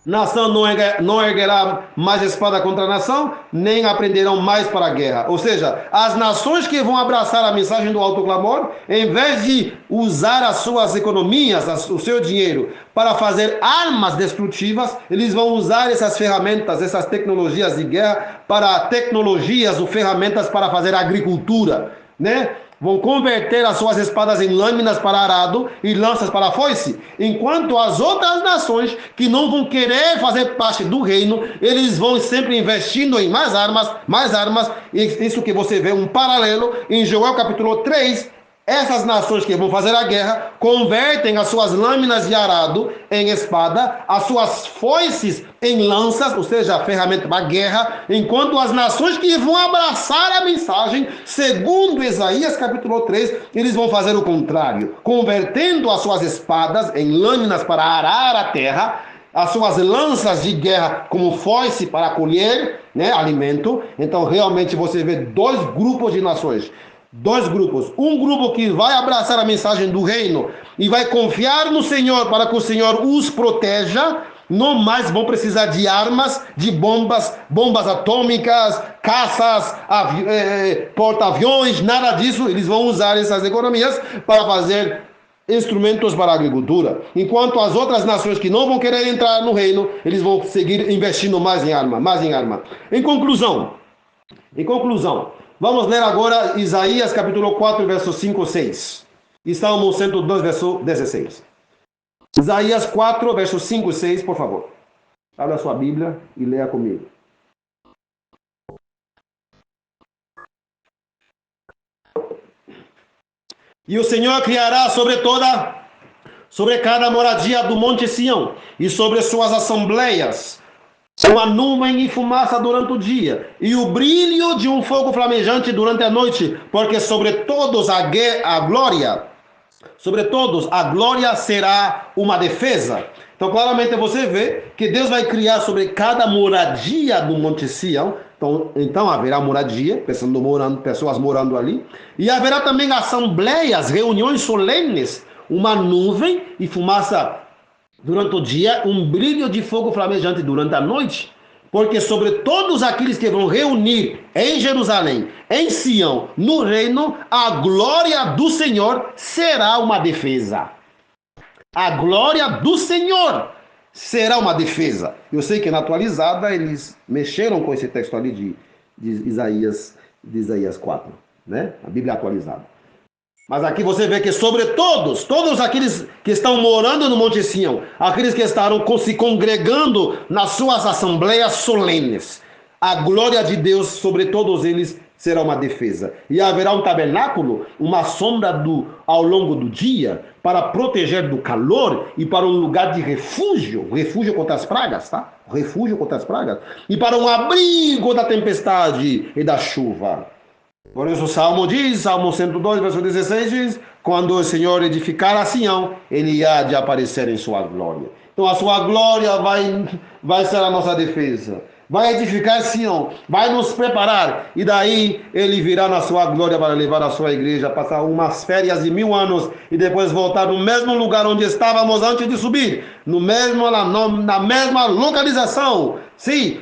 [SPEAKER 1] Nação não erguerá mais espada contra a nação, nem aprenderão mais para a guerra. Ou seja, as nações que vão abraçar a mensagem do alto clamor, em vez de usar as suas economias, o seu dinheiro, para fazer armas destrutivas, eles vão usar essas ferramentas, essas tecnologias de guerra, para tecnologias ou ferramentas para fazer agricultura, né? Vão converter as suas espadas em lâminas para arado e lanças para foice, enquanto as outras nações que não vão querer fazer parte do reino, eles vão sempre investindo em mais armas, e isso que você vê um paralelo em Joel capítulo 3. Essas nações que vão fazer a guerra convertem as suas lâminas de arado em espada, as suas foices em lanças, ou seja, a ferramenta para a guerra, enquanto as nações que vão abraçar a mensagem, segundo Isaías capítulo 3, eles vão fazer o contrário, convertendo as suas espadas em lâminas para arar a terra, as suas lanças de guerra como foice para colher, né, alimento. Então realmente você vê dois grupos de nações. Dois grupos. Um grupo que vai abraçar a mensagem do reino e vai confiar no Senhor para que o Senhor os proteja. Não mais vão precisar de armas, de bombas atômicas, caças, porta-aviões, nada disso. Eles vão usar essas economias para fazer instrumentos para a agricultura. Enquanto as outras nações que não vão querer entrar no reino, eles vão seguir investindo mais em arma, mais em arma. Em conclusão, vamos ler agora Isaías capítulo 4, verso 5 e 6. E Salmo 102, verso 16. Isaías 4, verso 5 e 6, por favor. Abra a sua Bíblia e leia comigo. E o Senhor criará sobre cada moradia do monte Sião e sobre suas assembleias uma nuvem e fumaça durante o dia, e o brilho de um fogo flamejante durante a noite, porque sobre todos a glória será uma defesa. Então, claramente você vê que Deus vai criar sobre cada moradia do Monte Sião. Então haverá moradia, pessoas morando ali, e haverá também assembleias, reuniões solenes, uma nuvem e fumaça durante o dia, um brilho de fogo flamejante durante a noite, porque sobre todos aqueles que vão reunir em Jerusalém, em Sião, no reino, a glória do Senhor será uma defesa. A glória do Senhor será uma defesa. Eu sei que na atualizada eles mexeram com esse texto ali de Isaías 4, né? A Bíblia atualizada. Mas aqui você vê que sobre todos aqueles que estão morando no Monte Sião, aqueles que estarão se congregando nas suas assembleias solenes, a glória de Deus sobre todos eles será uma defesa. E haverá um tabernáculo, uma sombra ao longo do dia, para proteger do calor e para um lugar de refúgio contra as pragas, tá? Refúgio contra as pragas. E para um abrigo da tempestade e da chuva. Por isso o Salmo 102, verso 16 diz: quando o Senhor edificar a Sião, ele há de aparecer em sua glória. Então a sua glória vai ser a nossa defesa. Vai edificar Sião, vai nos preparar, e daí ele virá na sua glória para levar a sua igreja, passar umas férias de 1000 anos e depois voltar no mesmo lugar onde estávamos antes de subir, na mesma localização, sim,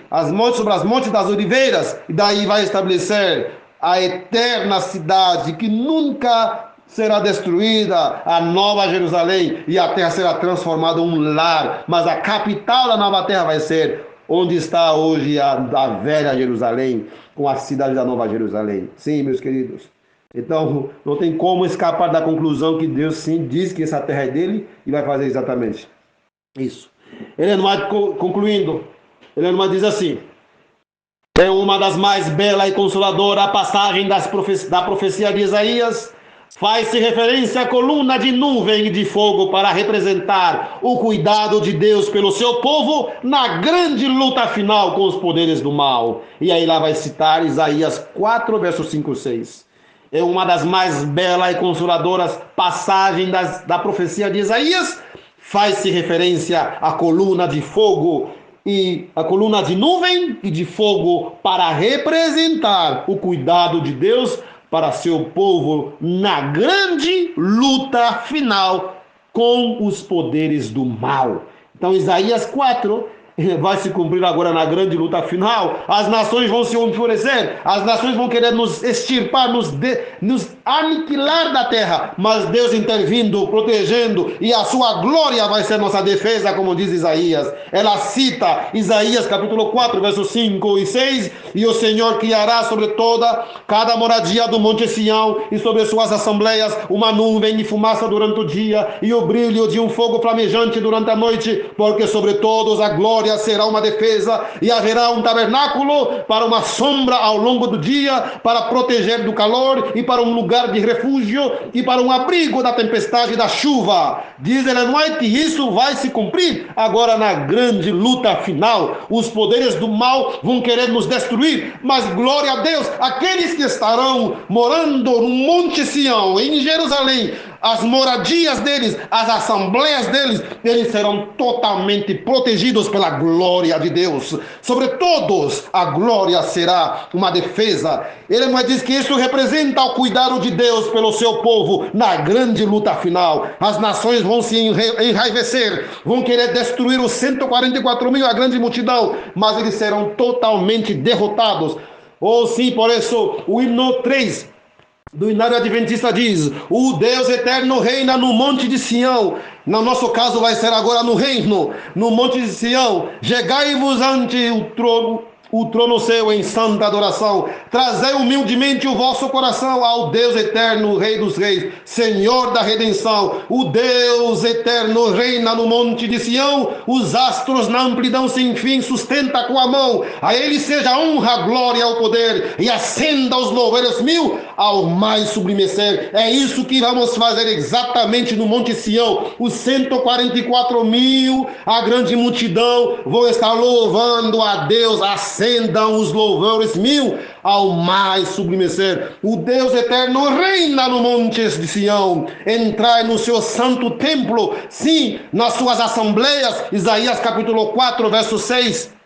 [SPEAKER 1] sobre as montes das oliveiras, e daí vai estabelecer a eterna cidade que nunca será destruída, a nova Jerusalém, e a terra será transformada em um lar, mas a capital da nova terra vai ser onde está hoje a velha Jerusalém, com a cidade da nova Jerusalém. Sim, meus queridos. Então, não tem como escapar da conclusão que Deus sim diz que essa terra é dele e vai fazer exatamente isso. Ele vai concluindo, ele vai diz assim: é uma das mais belas e consoladoras a passagem da profecia de Isaías. Faz-se referência à coluna de nuvem e de fogo para representar o cuidado de Deus pelo seu povo na grande luta final com os poderes do mal. E aí lá vai citar Isaías 4, verso 5 e 6. É uma das mais belas e consoladoras passagens da profecia de Isaías. Faz-se referência à coluna de fogo e a coluna de nuvem e de fogo para representar o cuidado de Deus para seu povo na grande luta final com os poderes do mal. Então Isaías 4 vai se cumprir agora na grande luta final. As nações vão se enfurecer, as nações vão querer nos extirpar, nos aniquilar da terra, mas Deus intervindo, protegendo, e a sua glória vai ser nossa defesa, como diz Isaías. Ela cita Isaías capítulo 4, versos 5 e 6, e o Senhor criará sobre toda cada moradia do monte Sião e sobre suas assembleias uma nuvem de fumaça durante o dia e o brilho de um fogo flamejante durante a noite, porque sobre todos a glória será uma defesa, e haverá um tabernáculo para uma sombra ao longo do dia, para proteger do calor, e para um lugar de refúgio, e para um abrigo da tempestade e da chuva. Diz Ellen White que isso vai se cumprir agora na grande luta final. Os poderes do mal vão querer nos destruir, mas glória a Deus, aqueles que estarão morando no Monte Sião, em Jerusalém, as moradias deles, as assembleias deles, eles serão totalmente protegidos pela glória de Deus. Sobre todos, a glória será uma defesa. Ele mais diz que isso representa o cuidado de Deus pelo seu povo na grande luta final. As nações vão se enraivecer, vão querer destruir os 144 mil, a grande multidão, mas eles serão totalmente derrotados. Ou sim, por isso, o hino 3 do Inário Adventista diz: o Deus eterno reina no monte de Sião. No nosso caso vai ser agora no reino, no monte de Sião. Chegai-vos ante o trono seu em santa adoração. Trazei humildemente o vosso coração ao Deus eterno, Rei dos reis, Senhor da redenção. O Deus eterno reina no monte de Sião. Os astros na amplidão sem fim sustenta com a mão. A ele seja a honra, a glória, o poder, e acenda os louvores mil ao mais sublime ser. É isso que vamos fazer exatamente no monte Sião. Os 144 mil, a grande multidão, vão estar louvando a Deus. Acendam os louvores mil ao mais sublime ser. O Deus eterno reina no monte de Sião. Entrai no seu santo templo, sim, nas suas assembleias. Isaías capítulo 4, verso 6.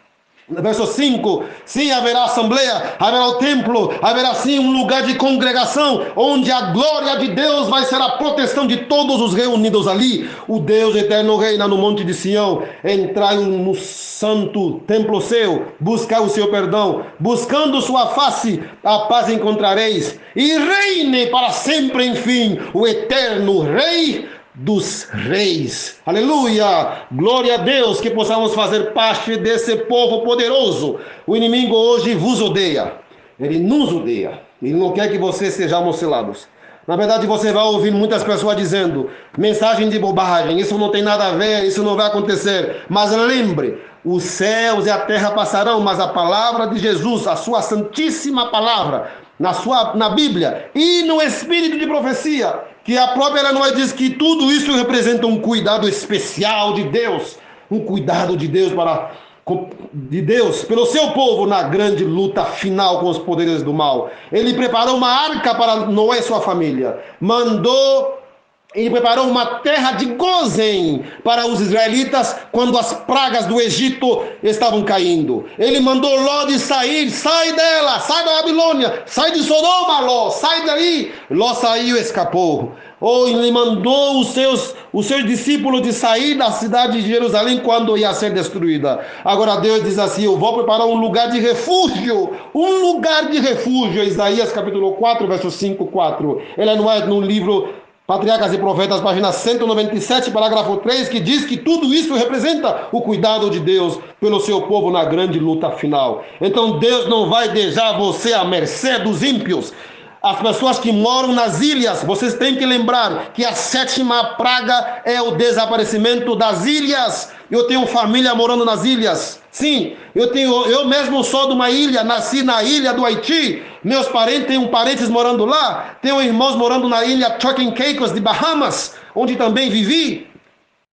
[SPEAKER 1] Verso 5, sim, haverá assembleia, haverá o templo, haverá sim um lugar de congregação, onde a glória de Deus vai ser a proteção de todos os reunidos ali. O Deus eterno reina no monte de Sião. Entrai no santo templo seu, buscai o seu perdão, buscando sua face, a paz encontrareis, e reine para sempre, enfim, o eterno Rei dos reis. Aleluia! Glória a Deus, que possamos fazer parte desse povo poderoso. O inimigo hoje vos odeia, ele nos odeia, ele não quer que vocês sejamos selados. Na verdade, você vai ouvir muitas pessoas dizendo: mensagem de bobagem, isso não tem nada a ver, isso não vai acontecer. Mas lembre, os céus e a terra passarão, mas a palavra de Jesus, a sua santíssima palavra, na Bíblia e no espírito de profecia, que a própria Ellen White diz que tudo isso representa um cuidado especial de Deus, um cuidado de Deus pelo seu povo na grande luta final com os poderes do mal. Ele preparou uma arca para Noé e sua família, ele preparou uma terra de gozem para os israelitas quando as pragas do Egito estavam caindo. Ele mandou Ló de sair, sai dela, sai da Babilônia, sai de Sodoma, Ló, sai daí. Ló saiu e escapou. Ou ele mandou os seus discípulos de sair da cidade de Jerusalém quando ia ser destruída. Agora Deus diz assim: eu vou preparar um lugar de refúgio. Um lugar de refúgio. Isaías capítulo 4, verso 5, 4. Ellen White, no livro Patriarcas e Profetas, página 197, parágrafo 3, que diz que tudo isso representa o cuidado de Deus pelo seu povo na grande luta final. Então Deus não vai deixar você à mercê dos ímpios. As pessoas que moram nas ilhas, vocês têm que lembrar que a 7ª praga é o desaparecimento das ilhas. Eu tenho família morando nas ilhas. Sim, eu mesmo sou de uma ilha, nasci na ilha do Haiti. Meus parentes, tenho parentes morando lá. Tenho irmãos morando na ilha Turks Caicos de Bahamas, onde também vivi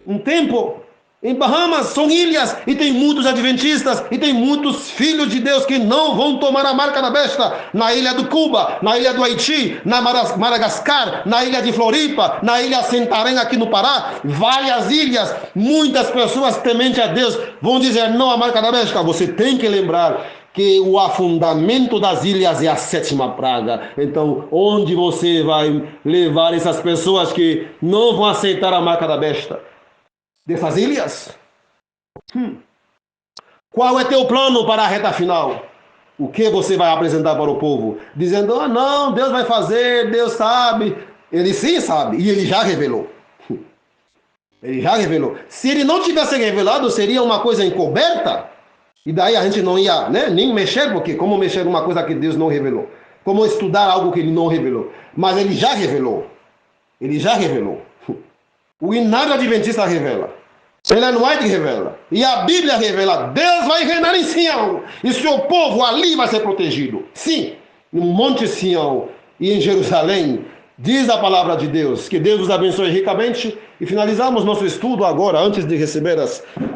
[SPEAKER 1] um tempo. Em Bahamas são ilhas, e tem muitos adventistas, e tem muitos filhos de Deus que não vão tomar a marca da besta. Na ilha do Cuba, na ilha do Haiti, na Madagascar, na ilha de Floripa, na ilha Santarém aqui no Pará, várias ilhas. Muitas pessoas tementes a Deus vão dizer não à marca da besta. Você tem que lembrar que o afundamento das ilhas é a 7ª praga. Então, onde você vai levar essas pessoas que não vão aceitar a marca da besta? Dessas ilhas? Qual é teu plano para a reta final? O que você vai apresentar para o povo? Dizendo, ah, não, Deus vai fazer, Deus sabe. Ele sim sabe, e ele já revelou. Ele já revelou. Se ele não tivesse revelado, seria uma coisa encoberta. E daí a gente não ia, né, nem mexer, porque como mexer numa coisa que Deus não revelou? Como estudar algo que ele não revelou? Mas ele já revelou. Ele já revelou. O Inário Adventista revela. Ellen White revela. E a Bíblia revela. Deus vai reinar em Sião. E seu povo ali vai ser protegido. Sim, no Monte Sião e em Jerusalém. Diz a palavra de Deus. Que Deus nos abençoe ricamente. E finalizamos nosso estudo agora. Antes de receber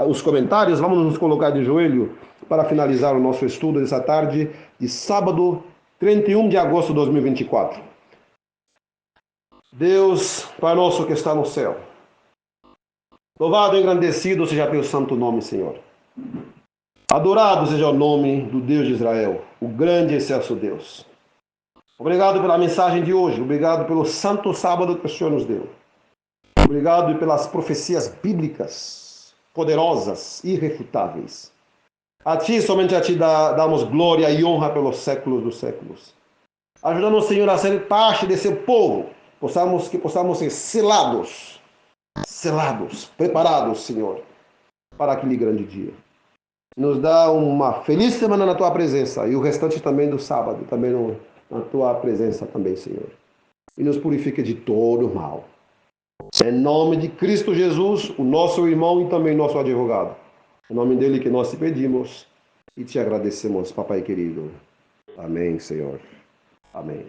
[SPEAKER 1] os comentários, vamos nos colocar de joelho para finalizar o nosso estudo dessa tarde de sábado, 31 de agosto de 2024. Deus, Pai nosso que está no céu, louvado e engrandecido seja teu santo nome, Senhor. Adorado seja o nome do Deus de Israel, o grande e excelso Deus. Obrigado pela mensagem de hoje, obrigado pelo santo sábado que o Senhor nos deu. Obrigado pelas profecias bíblicas, poderosas, irrefutáveis. A Ti, somente a Ti damos glória e honra pelos séculos dos séculos. Ajuda-nos, Senhor, a ser parte desse povo, que possamos ser selados, preparados, Senhor, para aquele grande dia. Nos dá uma feliz semana na Tua presença e o restante também do sábado, também na Tua presença também, Senhor. E nos purifica de todo mal. Em nome de Cristo Jesus, o nosso irmão e também nosso advogado. Em nome dele que nós te pedimos e te agradecemos, Papai querido. Amém, Senhor. Amém.